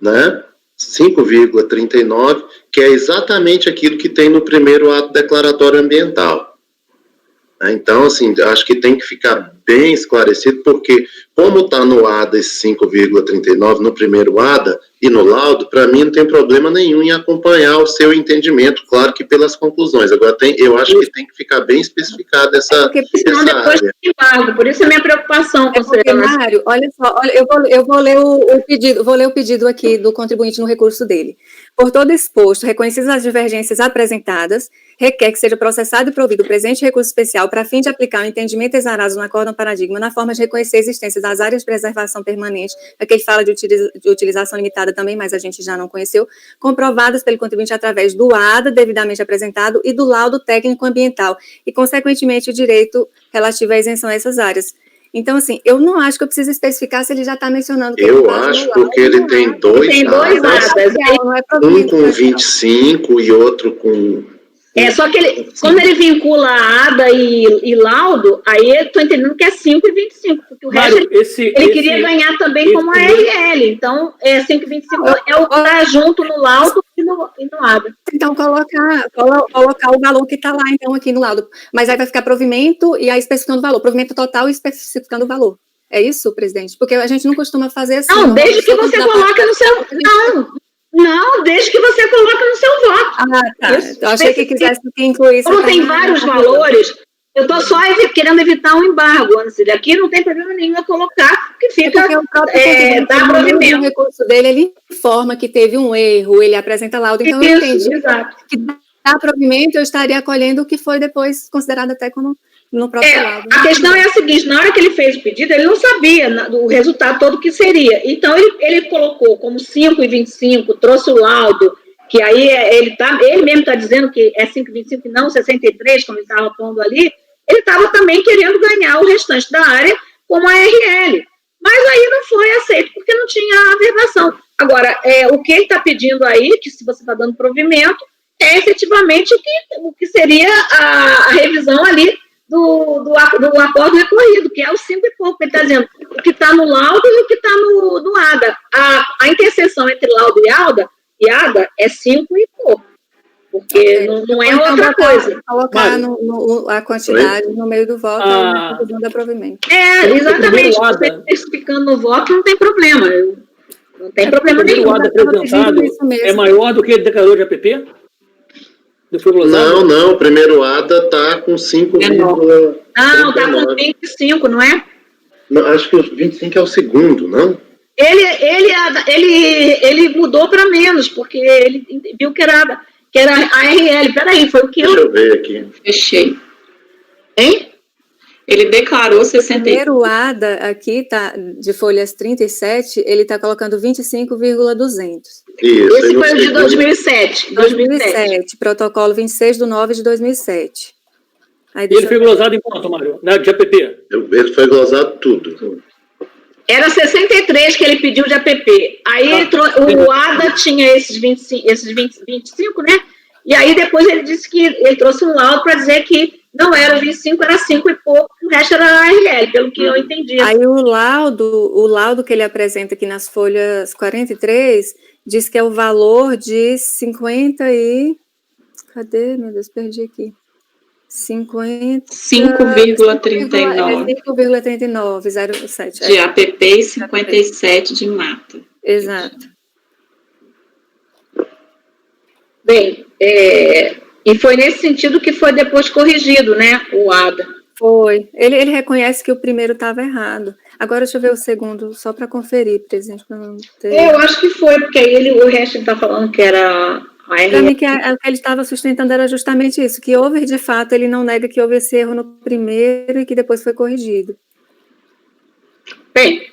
né? 5,39, que é exatamente aquilo que tem no primeiro ato declaratório ambiental. Então, assim, acho que tem que ficar bem esclarecido, porque como está no ADA esse 5,39 no primeiro ADA e no laudo, para mim não tem problema nenhum em acompanhar o seu entendimento, claro que pelas conclusões. Agora, eu acho que tem que ficar bem especificado essa área. Por isso a minha preocupação, conselheiro. Mário, olha só, eu vou ler o pedido aqui do contribuinte no recurso dele. Por todo exposto, reconhecidas as divergências apresentadas, requer que seja processado e provido o presente recurso especial para fim de aplicar o entendimento exarado no acórdão paradigma na forma de reconhecer a existência das áreas de preservação permanente, aqui ele fala de utilização limitada também, mas a gente já não conheceu, comprovadas pelo contribuinte através do ADA devidamente apresentado e do laudo técnico ambiental e, consequentemente, o direito relativo à isenção a essas áreas. Então, assim, eu não acho que eu preciso especificar se ele já está mencionando... Eu acho, porque ele tem dois ADAs, um com 25 e outro com Só que ele, quando ele vincula ADA e laudo, aí eu estou entendendo que é 5,25, porque o resto Mário, ele queria ganhar também como ARL. Então, 5,25 é o que está junto no laudo e no ADA. Então, colocar o valor que está lá, então, aqui no laudo. Mas aí vai ficar provimento e aí especificando o valor. Provimento total e especificando o valor. É isso, presidente? Porque a gente não costuma fazer assim. Não, desde que você coloque no seu... Não, desde que você coloque no seu voto. Ah, tá. Eu achei que quisesse incluir isso. Como tem vários valores, eu estou só querendo evitar um embargo, Anacília. Aqui não tem problema nenhum eu colocar, que fica dá provimento. O recurso dele, ele informa que teve um erro, ele apresenta laudo. Então, eu entendi que dá provimento, eu estaria acolhendo o que foi depois considerado até como no próprio laudo. A questão é a seguinte, na hora que ele fez o pedido, ele não sabia o resultado todo que seria. Então, ele colocou como 5,25, trouxe o laudo, que aí ele mesmo está dizendo que é 5,25 e não 63, como ele estava pondo ali, ele estava também querendo ganhar o restante da área como ARL. Mas aí não foi aceito, porque não tinha averbação. Agora, o que ele está pedindo aí, que se você está dando provimento, é efetivamente o que seria a revisão ali do acordo recorrido, que é o 5 e pouco. Ele está dizendo o que está no laudo e o que está no ADA. A interseção entre laudo e ADA é 5 e pouco, porque não é outra coisa. Colocar a quantidade no meio do voto na conclusão do provimento. Exatamente. Você especificando no voto, não tem problema. Não tem problema nenhum. O ADA apresentado é maior do que ele declarou de APP? Não, o primeiro ADA está com 5. Não, está com 25, não é? Não, acho que o 25 é o segundo, não? Ele mudou para menos, porque ele viu que era ARL. Peraí, foi o que Deixa eu ver aqui. Fechei. Hein? Ele declarou 60. O primeiro ADA aqui, tá, de folhas 37, ele está colocando 25,200. Isso, esse foi o de 2007. 2007, protocolo 26/9/2007. Ele foi glosado em quanto, Mário? De APP? Ele foi glosado tudo. Era 63 que ele pediu de APP. Aí o ADA tinha esses 25, né? E aí depois ele disse que ele trouxe um laudo para dizer que não era 25, era 5 e pouco, o resto era ARL, pelo que eu entendi. Aí o laudo que ele apresenta aqui nas folhas 43 diz que é o valor de 50 e... Cadê? Meu Deus, perdi aqui. 5,39. 5,3907. De APP e 57 de mata. Exato. Bem, e foi nesse sentido que foi depois corrigido, né, o ADA. Foi. Ele reconhece que o primeiro estava errado. Agora deixa eu ver o segundo, só para conferir, presidente. Pra não ter... Eu acho que foi, porque aí o resto ele está falando que era... Para mim, o que ele estava sustentando era justamente isso, que houve, de fato, ele não nega que houve esse erro no primeiro e que depois foi corrigido. Bem,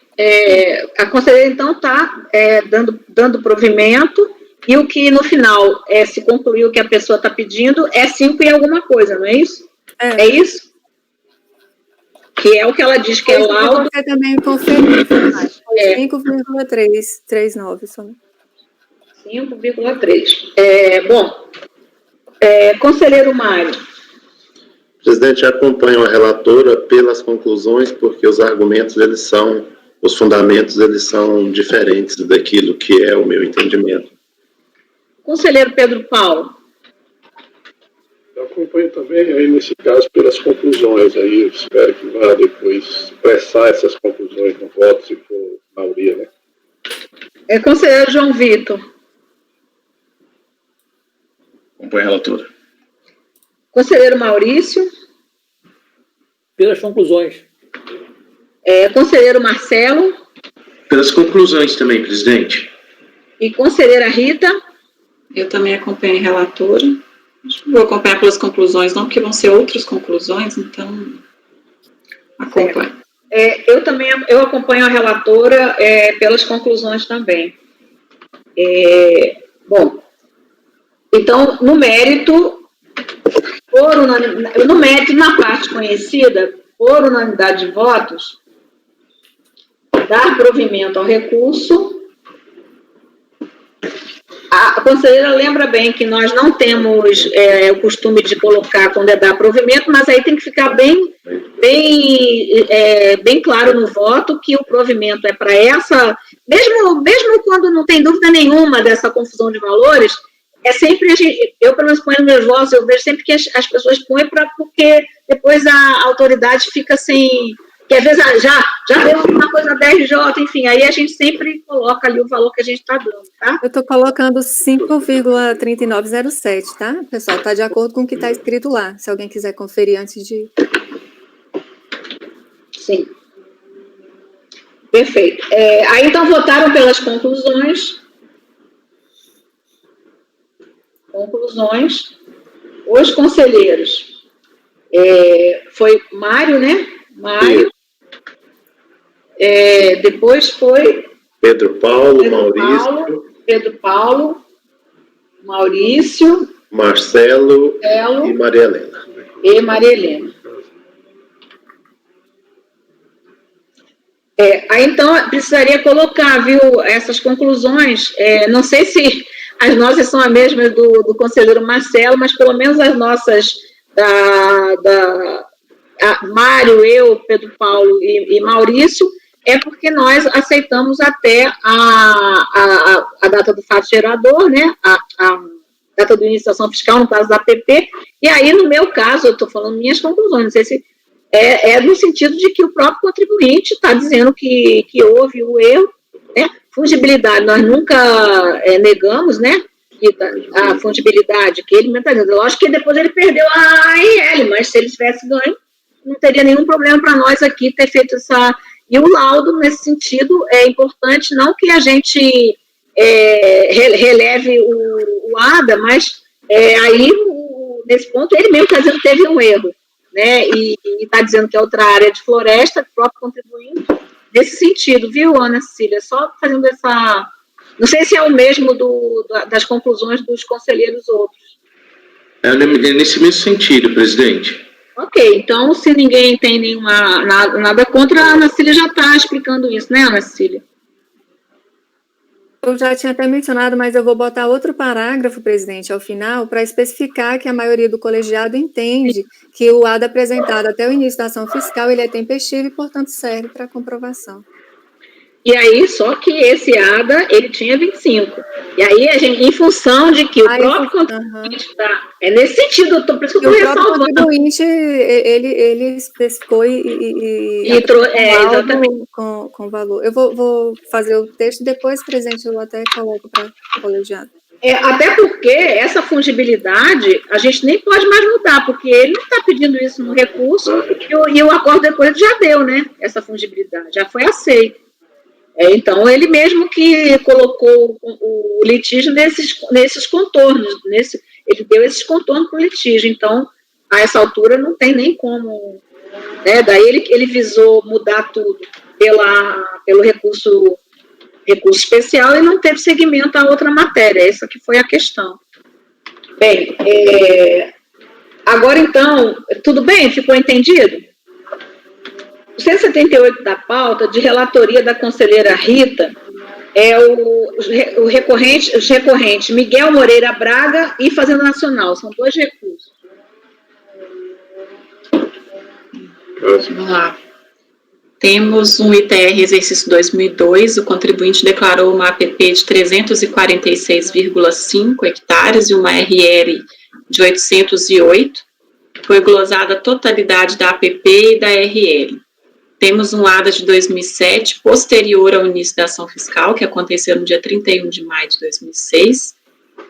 a conselheira, então, está dando provimento, e o que, no final, se concluiu que a pessoa está pedindo é 5 e alguma coisa, não é isso? É isso? Que é o que ela diz que é laudo. Você também conferiu, 5,339 somente. 5,3. Bom, conselheiro Mário. Presidente, acompanho a relatora pelas conclusões, porque os argumentos, os fundamentos, eles são diferentes daquilo que é o meu entendimento. Conselheiro Pedro Paulo. Eu acompanho também, aí, nesse caso, pelas conclusões. Aí eu espero que vá depois expressar essas conclusões no voto, se for maioria, né? Conselheiro João Vitor. Acompanho a relatora. Conselheiro Maurício. Pelas conclusões. Conselheiro Marcelo. Pelas conclusões também, presidente. E conselheira Rita. Eu também acompanho a relatora. Acho que vou acompanhar pelas conclusões, não, porque vão ser outras conclusões, então acompanho. Eu acompanho a relatora pelas conclusões também. Bom, então, no mérito, na parte conhecida, por unanimidade de votos, dar provimento ao recurso A conselheira lembra bem que nós não temos o costume de colocar quando é dar provimento, mas aí tem que ficar bem claro no voto que o provimento é para essa, mesmo quando não tem dúvida nenhuma dessa confusão de valores, é sempre, eu pelo menos ponho nos meus votos, eu vejo sempre que as pessoas põem porque depois a autoridade fica sem, que às vezes já deu alguma coisa da RJ, enfim, aí a gente sempre coloca ali o valor que a gente está dando, tá? Eu estou colocando 5,3907, tá, pessoal? Está de acordo com o que está escrito lá, se alguém quiser conferir antes de... Sim. Perfeito. Aí, então, votaram pelas conclusões. Os conselheiros. Foi Mário, né? Mário. Depois foi... Pedro Paulo, Maurício. Pedro Paulo, Maurício. Marcelo e Maria Helena. Aí, então, precisaria colocar, viu, essas conclusões, não sei se as nossas são as mesmas do conselheiro Marcelo, mas pelo menos as nossas Mário, eu, Pedro Paulo e Maurício, é porque nós aceitamos até a data do fato gerador, né, a data de iniciação fiscal, no caso da APP, e aí, no meu caso, eu estou falando minhas conclusões, não sei se no sentido de que o próprio contribuinte está dizendo que houve o erro, né? Fungibilidade, nós nunca negamos, né? A fungibilidade, que ele está dizendo. Lógico que depois ele perdeu a AIL, mas se ele tivesse ganho, não teria nenhum problema para nós aqui ter feito essa... E o laudo, nesse sentido, é importante, não que a gente releve o ADA, mas aí, nesse ponto, ele mesmo está dizendo que teve um erro, né, e está dizendo que é outra área de floresta, próprio contribuinte, nesse sentido, viu, Ana Cecília? Só fazendo essa... Não sei se é o mesmo das conclusões dos conselheiros outros. É nesse mesmo sentido, presidente. Ok, então, se ninguém tem nada contra, a Ana Cecília já está explicando isso, né, Ana Cecília? Eu já tinha até mencionado, mas eu vou botar outro parágrafo, presidente, ao final, para especificar que a maioria do colegiado entende que o ADA apresentado até o início da ação fiscal, ele é tempestivo e, portanto, serve para comprovação. E aí, só que esse ADA, ele tinha 25. E aí, a gente, em função de que o próprio contribuinte está... É nesse sentido, por isso que eu estou ressalvando. O próprio contribuinte, ele especificou exatamente. Com valor. Eu vou fazer o texto, depois, presidente, eu até coloco para o colegiado. Até porque essa fungibilidade, a gente nem pode mais mudar, porque ele não está pedindo isso no recurso, e o acordo depois já deu, né? Essa fungibilidade, já foi aceito. Então, ele mesmo que colocou o litígio nesses contornos, ele deu esses contornos para o litígio, então, a essa altura não tem nem como, né, daí ele visou mudar tudo pelo recurso especial e não teve seguimento a outra matéria, essa que foi a questão. Bem, agora então, tudo bem? Ficou entendido? O 178 da pauta, de relatoria da conselheira Rita, é os recorrentes Miguel Moreira Braga e Fazenda Nacional, são 2 recursos. Vamos lá. Temos um ITR exercício 2002, o contribuinte declarou uma APP de 346,5 hectares e uma RL de 808, foi glosada a totalidade da APP e da RL. Temos um ADA de 2007, posterior ao início da ação fiscal, que aconteceu no dia 31 de maio de 2006.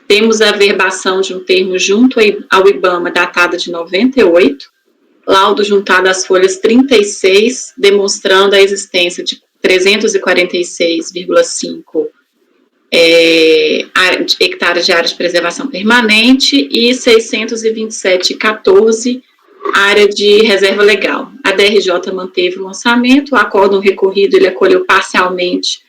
Temos a verbação de um termo junto ao IBAMA, datada de 98. Laudo juntado às folhas 36, demonstrando a existência de 346,5 hectares de área de preservação permanente e 627,14 área de reserva legal. A DRJ manteve o lançamento, o acórdão recorrido, ele acolheu parcialmente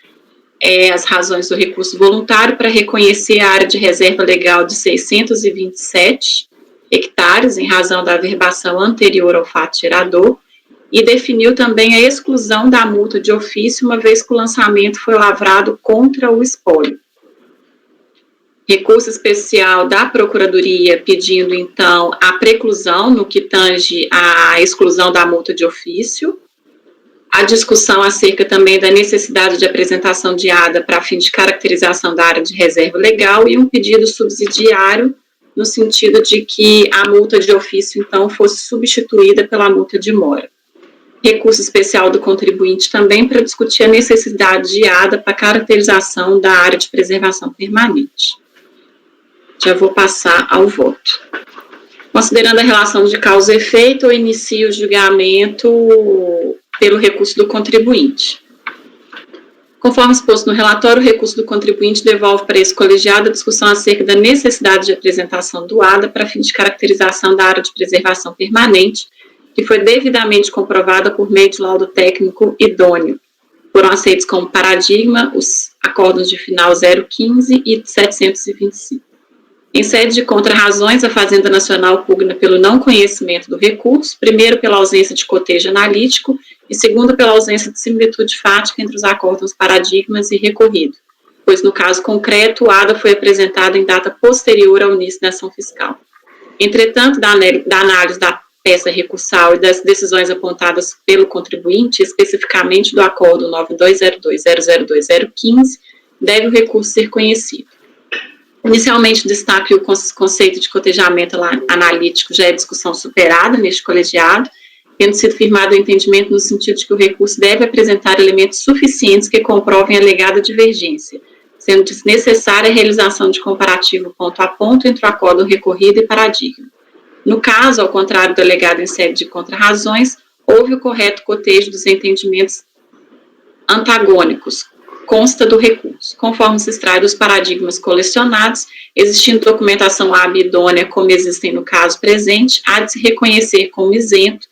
as razões do recurso voluntário para reconhecer a área de reserva legal de 627 hectares, em razão da averbação anterior ao fato gerador, e definiu também a exclusão da multa de ofício, uma vez que o lançamento foi lavrado contra o espólio. recurso especial da Procuradoria pedindo, então, a preclusão no que tange à exclusão da multa de ofício, a discussão acerca também da necessidade de apresentação de ADA para fim de caracterização da área de reserva legal e um pedido subsidiário no sentido de que a multa de ofício, então, fosse substituída pela multa de mora. Recurso especial do contribuinte também para discutir a necessidade de ADA para caracterização da área de preservação permanente. Já vou passar ao voto. Considerando a relação de causa e efeito, eu inicio o julgamento pelo recurso do contribuinte. Conforme exposto no relatório, o recurso do contribuinte devolve para esse colegiado a discussão acerca da necessidade de apresentação do ADA para fim de caracterização da área de preservação permanente, que foi devidamente comprovada por meio de laudo técnico idôneo. Foram aceitos como paradigma os acórdãos de final 015 e 725. Em sede de contrarrazões, a Fazenda Nacional pugna pelo não conhecimento do recurso, primeiro pela ausência de cotejo analítico e segundo pela ausência de similitude fática entre os acórdãos paradigmas e recorrido, pois no caso concreto o ADA foi apresentado em data posterior ao início da ação fiscal. Entretanto, da análise da peça recursal e das decisões apontadas pelo contribuinte, especificamente do acórdão 9202.002.015, deve o recurso ser conhecido. Inicialmente, destaque o conceito de cotejamento analítico já é discussão superada neste colegiado, tendo sido firmado o entendimento no sentido de que o recurso deve apresentar elementos suficientes que comprovem a alegada divergência, sendo desnecessária a realização de comparativo ponto a ponto entre o acórdão recorrido e paradigma. No caso, ao contrário do alegado em sede de contrarrazões, houve o correto cotejo dos entendimentos antagônicos, consta do recurso, conforme se extrai dos paradigmas colecionados, existindo documentação hábil e idônea como existem no caso presente, há de se reconhecer como isento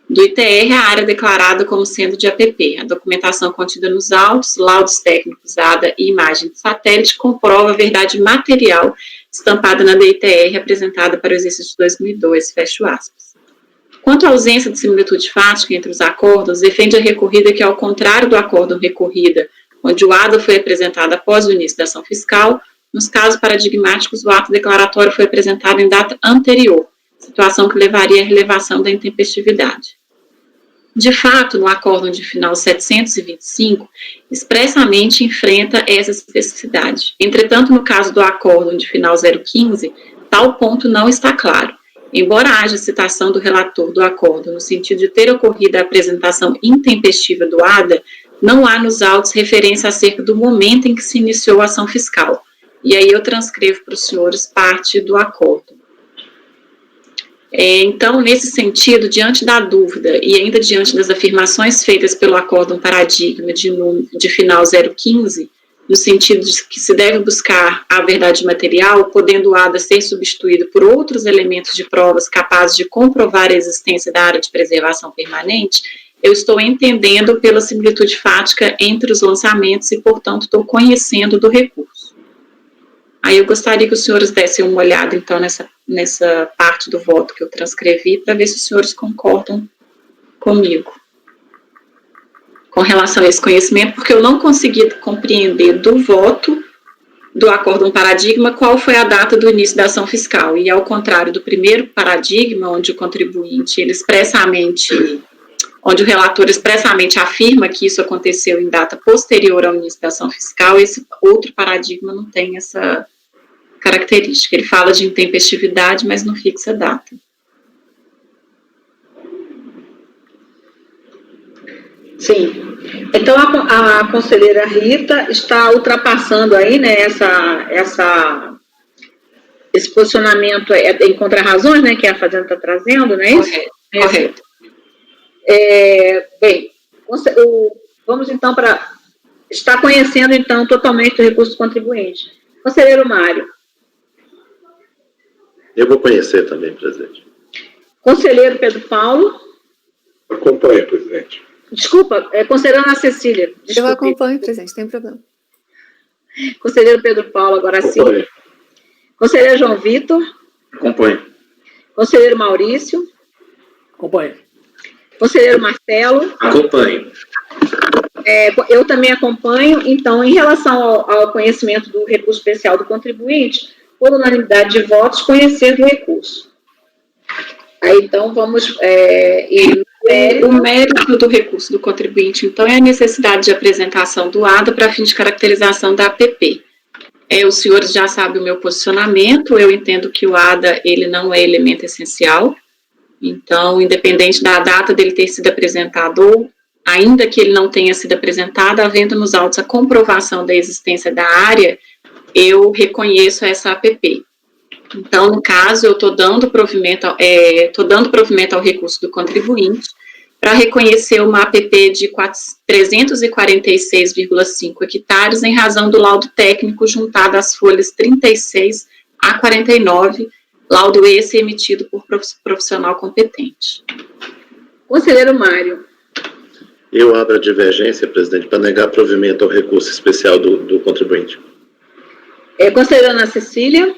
do ITR a área declarada como sendo de APP. A documentação contida nos autos, laudos técnicos, ADA e imagem de satélite comprova a verdade material estampada na DITR apresentada para o exercício de 2002, fecho aspas. Quanto à ausência de similitude fática entre os acórdãos, defende a recorrida que, ao contrário do acórdão recorrida, onde o ADA foi apresentado após o início da ação fiscal, nos casos paradigmáticos, o ato declaratório foi apresentado em data anterior, situação que levaria à relevação da intempestividade. De fato, no acórdão de final 725, expressamente enfrenta essa especificidade. Entretanto, no caso do acórdão de final 015, tal ponto não está claro. Embora haja citação do relator do acórdão no sentido de ter ocorrido a apresentação intempestiva do ADA, não há nos autos referência acerca do momento em que se iniciou a ação fiscal. E aí eu transcrevo para os senhores parte do acórdão. Então, nesse sentido, diante da dúvida e ainda diante das afirmações feitas pelo acórdão paradigma de final 015, no sentido de que se deve buscar a verdade material, podendo o ADA ser substituído por outros elementos de provas capazes de comprovar a existência da área de preservação permanente, eu estou entendendo pela similitude fática entre os lançamentos e, portanto, estou conhecendo do recurso. Aí eu gostaria que os senhores dessem uma olhada, então, nessa parte do voto que eu transcrevi, para ver se os senhores concordam comigo com relação a esse conhecimento, porque eu não consegui compreender do voto do acórdão paradigma qual foi a data do início da ação fiscal. E, ao contrário do primeiro paradigma, onde o contribuinte, onde o relator expressamente afirma que isso aconteceu em data posterior ao início da ação fiscal, esse outro paradigma não tem essa característica. Ele fala de intempestividade, mas não fixa data. Sim. Então, a conselheira Rita está ultrapassando aí, né, esse posicionamento em contrarrazões, né, que a Fazenda está trazendo, não é isso? Correto. Bem, vamos então para... Está conhecendo, então, totalmente o recurso do contribuinte. Conselheiro Mário. Eu vou conhecer também, presidente. Conselheiro Pedro Paulo. Acompanho, presidente. Desculpa, conselheira Ana Cecília. Desculpe. Eu acompanho, presidente, tem problema. Conselheiro Pedro Paulo, agora sim. Acompanho. Conselheiro João Vitor. Acompanho. Conselheiro Maurício. Acompanho. Conselheiro Marcelo. Acompanho. eu também acompanho, então, em relação ao conhecimento do recurso especial do contribuinte, por unanimidade de votos, conhecer do recurso. Aí, então, vamos... O mérito do recurso do contribuinte, então, é a necessidade de apresentação do ADA para fim de caracterização da APP. Os senhores já sabem o meu posicionamento, eu entendo que o ADA, ele não é elemento essencial, então, independente da data dele ter sido apresentado, ou ainda que ele não tenha sido apresentado, havendo nos autos a comprovação da existência da área, eu reconheço essa APP. Então, no caso, eu estou dando provimento ao recurso do contribuinte para reconhecer uma APP de 346,5 hectares em razão do laudo técnico juntado às folhas 36 a 49, laudo esse emitido por profissional competente. Conselheiro Mário. Eu abro a divergência, presidente, para negar provimento ao recurso especial do contribuinte. Conselheira Ana Cecília.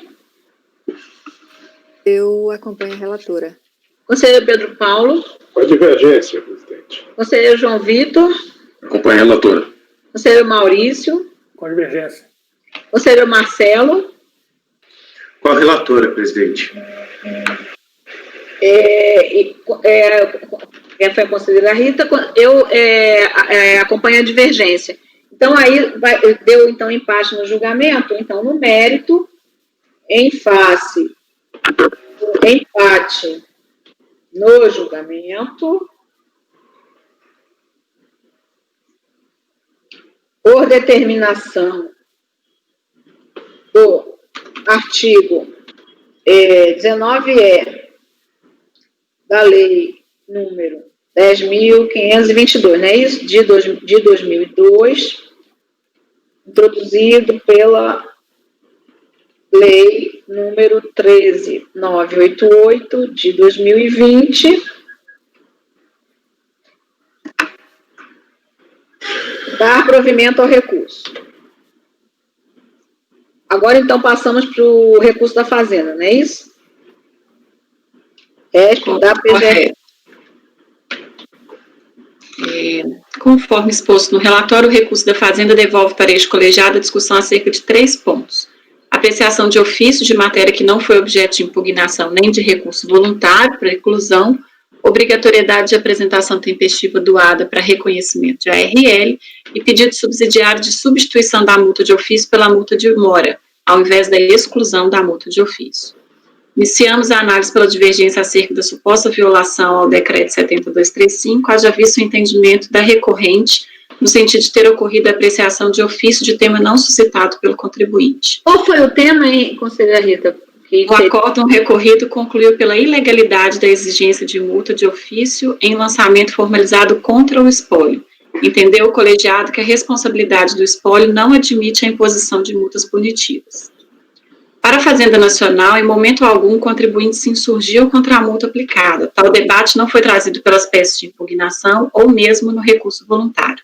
Eu acompanho a relatora. Conselheiro Pedro Paulo. Com a divergência, presidente. Conselheiro João Vitor. Acompanha a relatora. Conselheiro Maurício. Com divergência. Conselheiro Marcelo. Com a relatora, presidente. Foi a conselheira Rita. Eu acompanho a divergência. Então, aí deu então empate no julgamento. Então, no mérito, empate no julgamento, por determinação do artigo 19E da lei número 10.522, não é isso? De 2002, introduzido pela lei número 13.988 de 2020, dar provimento ao recurso. Agora, então, passamos para o recurso da Fazenda, não é isso? Da PGR. Conforme exposto no relatório, o recurso da Fazenda devolve para este colegiado a discussão acerca de 3 pontos. Apreciação de ofício de matéria que não foi objeto de impugnação nem de recurso voluntário para reclusão, obrigatoriedade de apresentação tempestiva do ADA para reconhecimento de ARL e pedido subsidiário de substituição da multa de ofício pela multa de mora, ao invés da exclusão da multa de ofício. Iniciamos a análise pela divergência acerca da suposta violação ao decreto 7235, haja visto o entendimento da recorrente, no sentido de ter ocorrido a apreciação de ofício de tema não suscitado pelo contribuinte. Qual foi o tema, hein, conselheira Rita? O acórdão recorrido concluiu pela ilegalidade da exigência de multa de ofício em lançamento formalizado contra o espólio. Entendeu o colegiado que a responsabilidade do espólio não admite a imposição de multas punitivas. Para a Fazenda Nacional, em momento algum, o contribuinte se insurgiu contra a multa aplicada. Tal debate não foi trazido pelas peças de impugnação ou mesmo no recurso voluntário.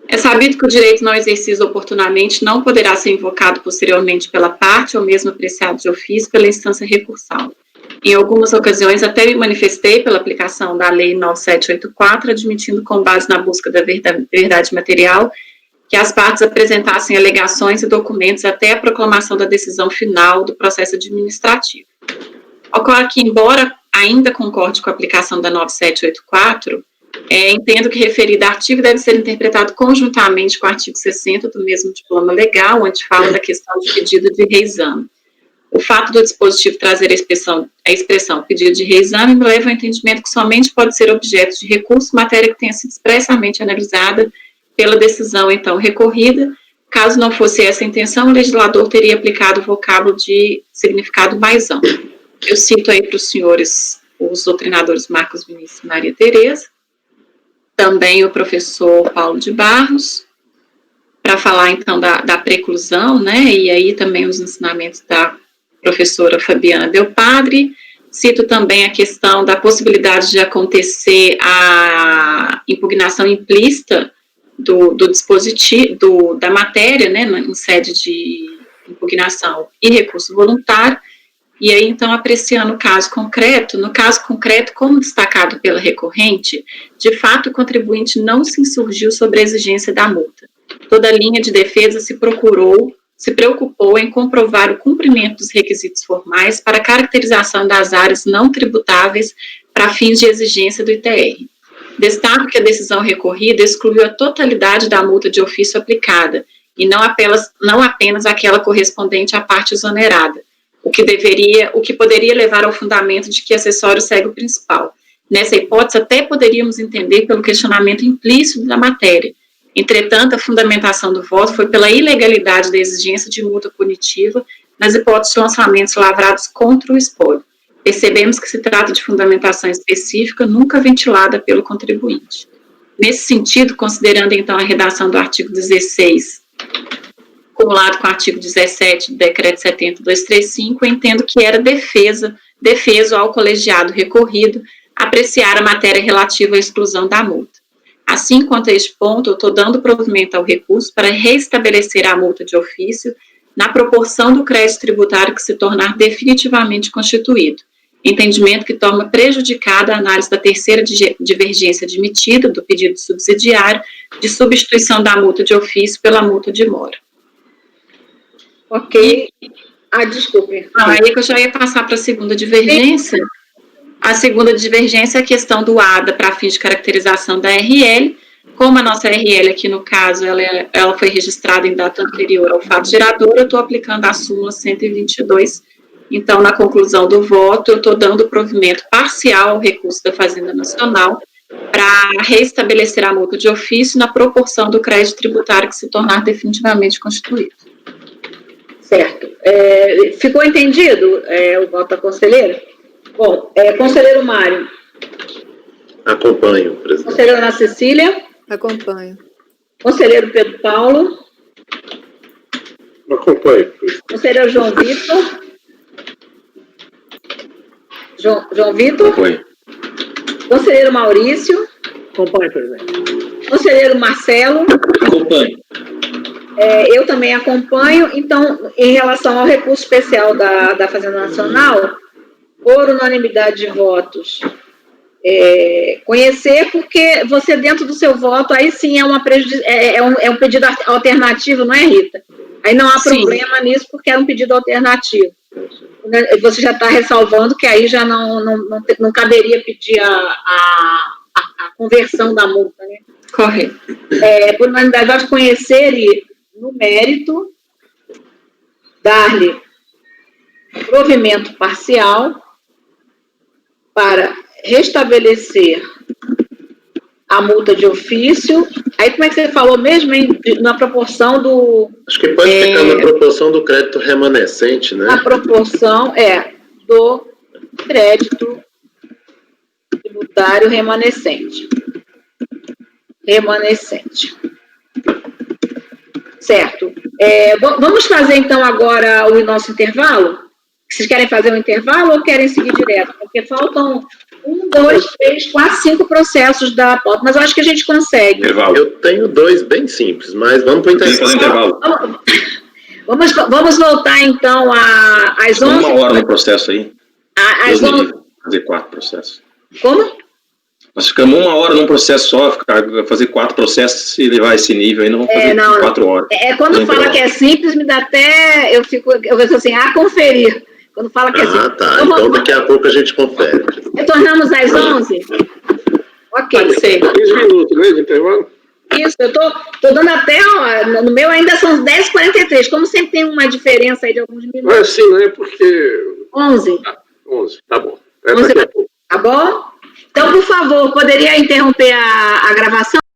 É sabido que o direito não exercido oportunamente não poderá ser invocado posteriormente pela parte ou mesmo apreciado de ofício pela instância recursal. Em algumas ocasiões, até me manifestei pela aplicação da Lei 9784, admitindo, com base na busca da verdade material, que as partes apresentassem alegações e documentos até a proclamação da decisão final do processo administrativo. Ocorre que, embora ainda concorde com a aplicação da 9784, entendo que o referido artigo deve ser interpretado conjuntamente com o artigo 60 do mesmo diploma legal, onde fala da questão de pedido de reexame. O fato do dispositivo trazer a expressão pedido de reexame me leva ao entendimento que somente pode ser objeto de recurso matéria que tenha sido expressamente analisada pela decisão, então, recorrida. Caso não fosse essa a intenção, o legislador teria aplicado o vocábulo de significado mais amplo. Eu cito aí para os senhores, os doutrinadores Marcos Vinícius e Maria Tereza, também o professor Paulo de Barros, para falar, então, da preclusão, né, e aí também os ensinamentos da professora Fabiana Del Padre. Cito também a questão da possibilidade de acontecer a impugnação implícita do dispositivo, da matéria, né, em sede de impugnação e recurso voluntário, E aí, então, apreciando o caso concreto, no caso concreto, como destacado pela recorrente, de fato, o contribuinte não se insurgiu sobre a exigência da multa. Toda a linha de defesa se preocupou em comprovar o cumprimento dos requisitos formais para a caracterização das áreas não tributáveis para fins de exigência do ITR. Destaco que a decisão recorrida excluiu a totalidade da multa de ofício aplicada, e não apenas aquela correspondente à parte exonerada, o que poderia levar ao fundamento de que acessório segue o principal. Nessa hipótese, até poderíamos entender pelo questionamento implícito da matéria. Entretanto, a fundamentação do voto foi pela ilegalidade da exigência de multa punitiva nas hipóteses de lançamentos lavrados contra o espólio. Percebemos que se trata de fundamentação específica, nunca ventilada pelo contribuinte. Nesse sentido, considerando então a redação do artigo 16, acumulado com o artigo 17 do Decreto 70.235, eu entendo que era defeso ao colegiado recorrido apreciar a matéria relativa à exclusão da multa. Assim, quanto a este ponto, eu estou dando provimento ao recurso para restabelecer a multa de ofício na proporção do crédito tributário que se tornar definitivamente constituído, entendimento que torna prejudicada a análise da terceira divergência admitida do pedido subsidiário de substituição da multa de ofício pela multa de mora. Ok. Desculpe. Aí que eu já ia passar para a segunda divergência. A segunda divergência é a questão do ADA para fins de caracterização da RL. Como a nossa RL aqui, no caso, ela foi registrada em data anterior ao fato gerador, eu estou aplicando a súmula 122. Então, na conclusão do voto, eu estou dando provimento parcial ao recurso da Fazenda Nacional para restabelecer a multa de ofício na proporção do crédito tributário que se tornar definitivamente constituído. Certo. Ficou entendido o voto da conselheira? Bom, conselheiro Mário. Acompanho, presidente. Conselheira Ana Cecília. Acompanho. Conselheiro Pedro Paulo. Acompanho. Conselheiro João Vitor. João Vitor. Acompanho. Conselheiro Maurício. Acompanho, presidente. Conselheiro Marcelo. Acompanho. Eu também acompanho. Então, em relação ao recurso especial da Fazenda Nacional, por unanimidade de votos, conhecer, porque você, dentro do seu voto, aí sim é um pedido alternativo, não é, Rita? Aí não há problema nisso, porque é um pedido alternativo. Você já está ressalvando que aí já não caberia pedir a conversão da multa, né? Correto. Por unanimidade de votos, conhecer e, no mérito, dar-lhe provimento parcial para restabelecer a multa de ofício. Aí, como é que você falou mesmo, hein? Na proporção do... Acho que pode ficar na proporção do crédito remanescente, né? Na proporção, do crédito tributário remanescente. Certo. Vamos fazer, então, agora o nosso intervalo? Vocês querem fazer um intervalo ou querem seguir direto? Porque faltam 1, 2, 3, 4, 5 processos da pauta, mas eu acho que a gente consegue. Intervalo. Eu tenho 2 bem simples, mas vamos para o intervalo. Vamos voltar, então, às 11. 1 hora no processo aí. Às 11. Fazer 4 processos. Como? Nós ficamos 1 hora num processo só, fazer 4 processos e levar esse nível aí, não vamos fazer 4 horas. Quando fala que é simples, me dá até... Eu penso assim, conferir. Quando fala que é simples. Tá. Então daqui a pouco a gente confere. Retornamos às 11? Ok. Pode ser. 15 minutos, né, de intervalo? Isso, eu tô dando até, no meu ainda são 10h43, como sempre tem uma diferença aí de alguns minutos. Não é assim, né, porque... 11. 11, tá bom. 11, tá bom? Então, por favor, poderia interromper a gravação?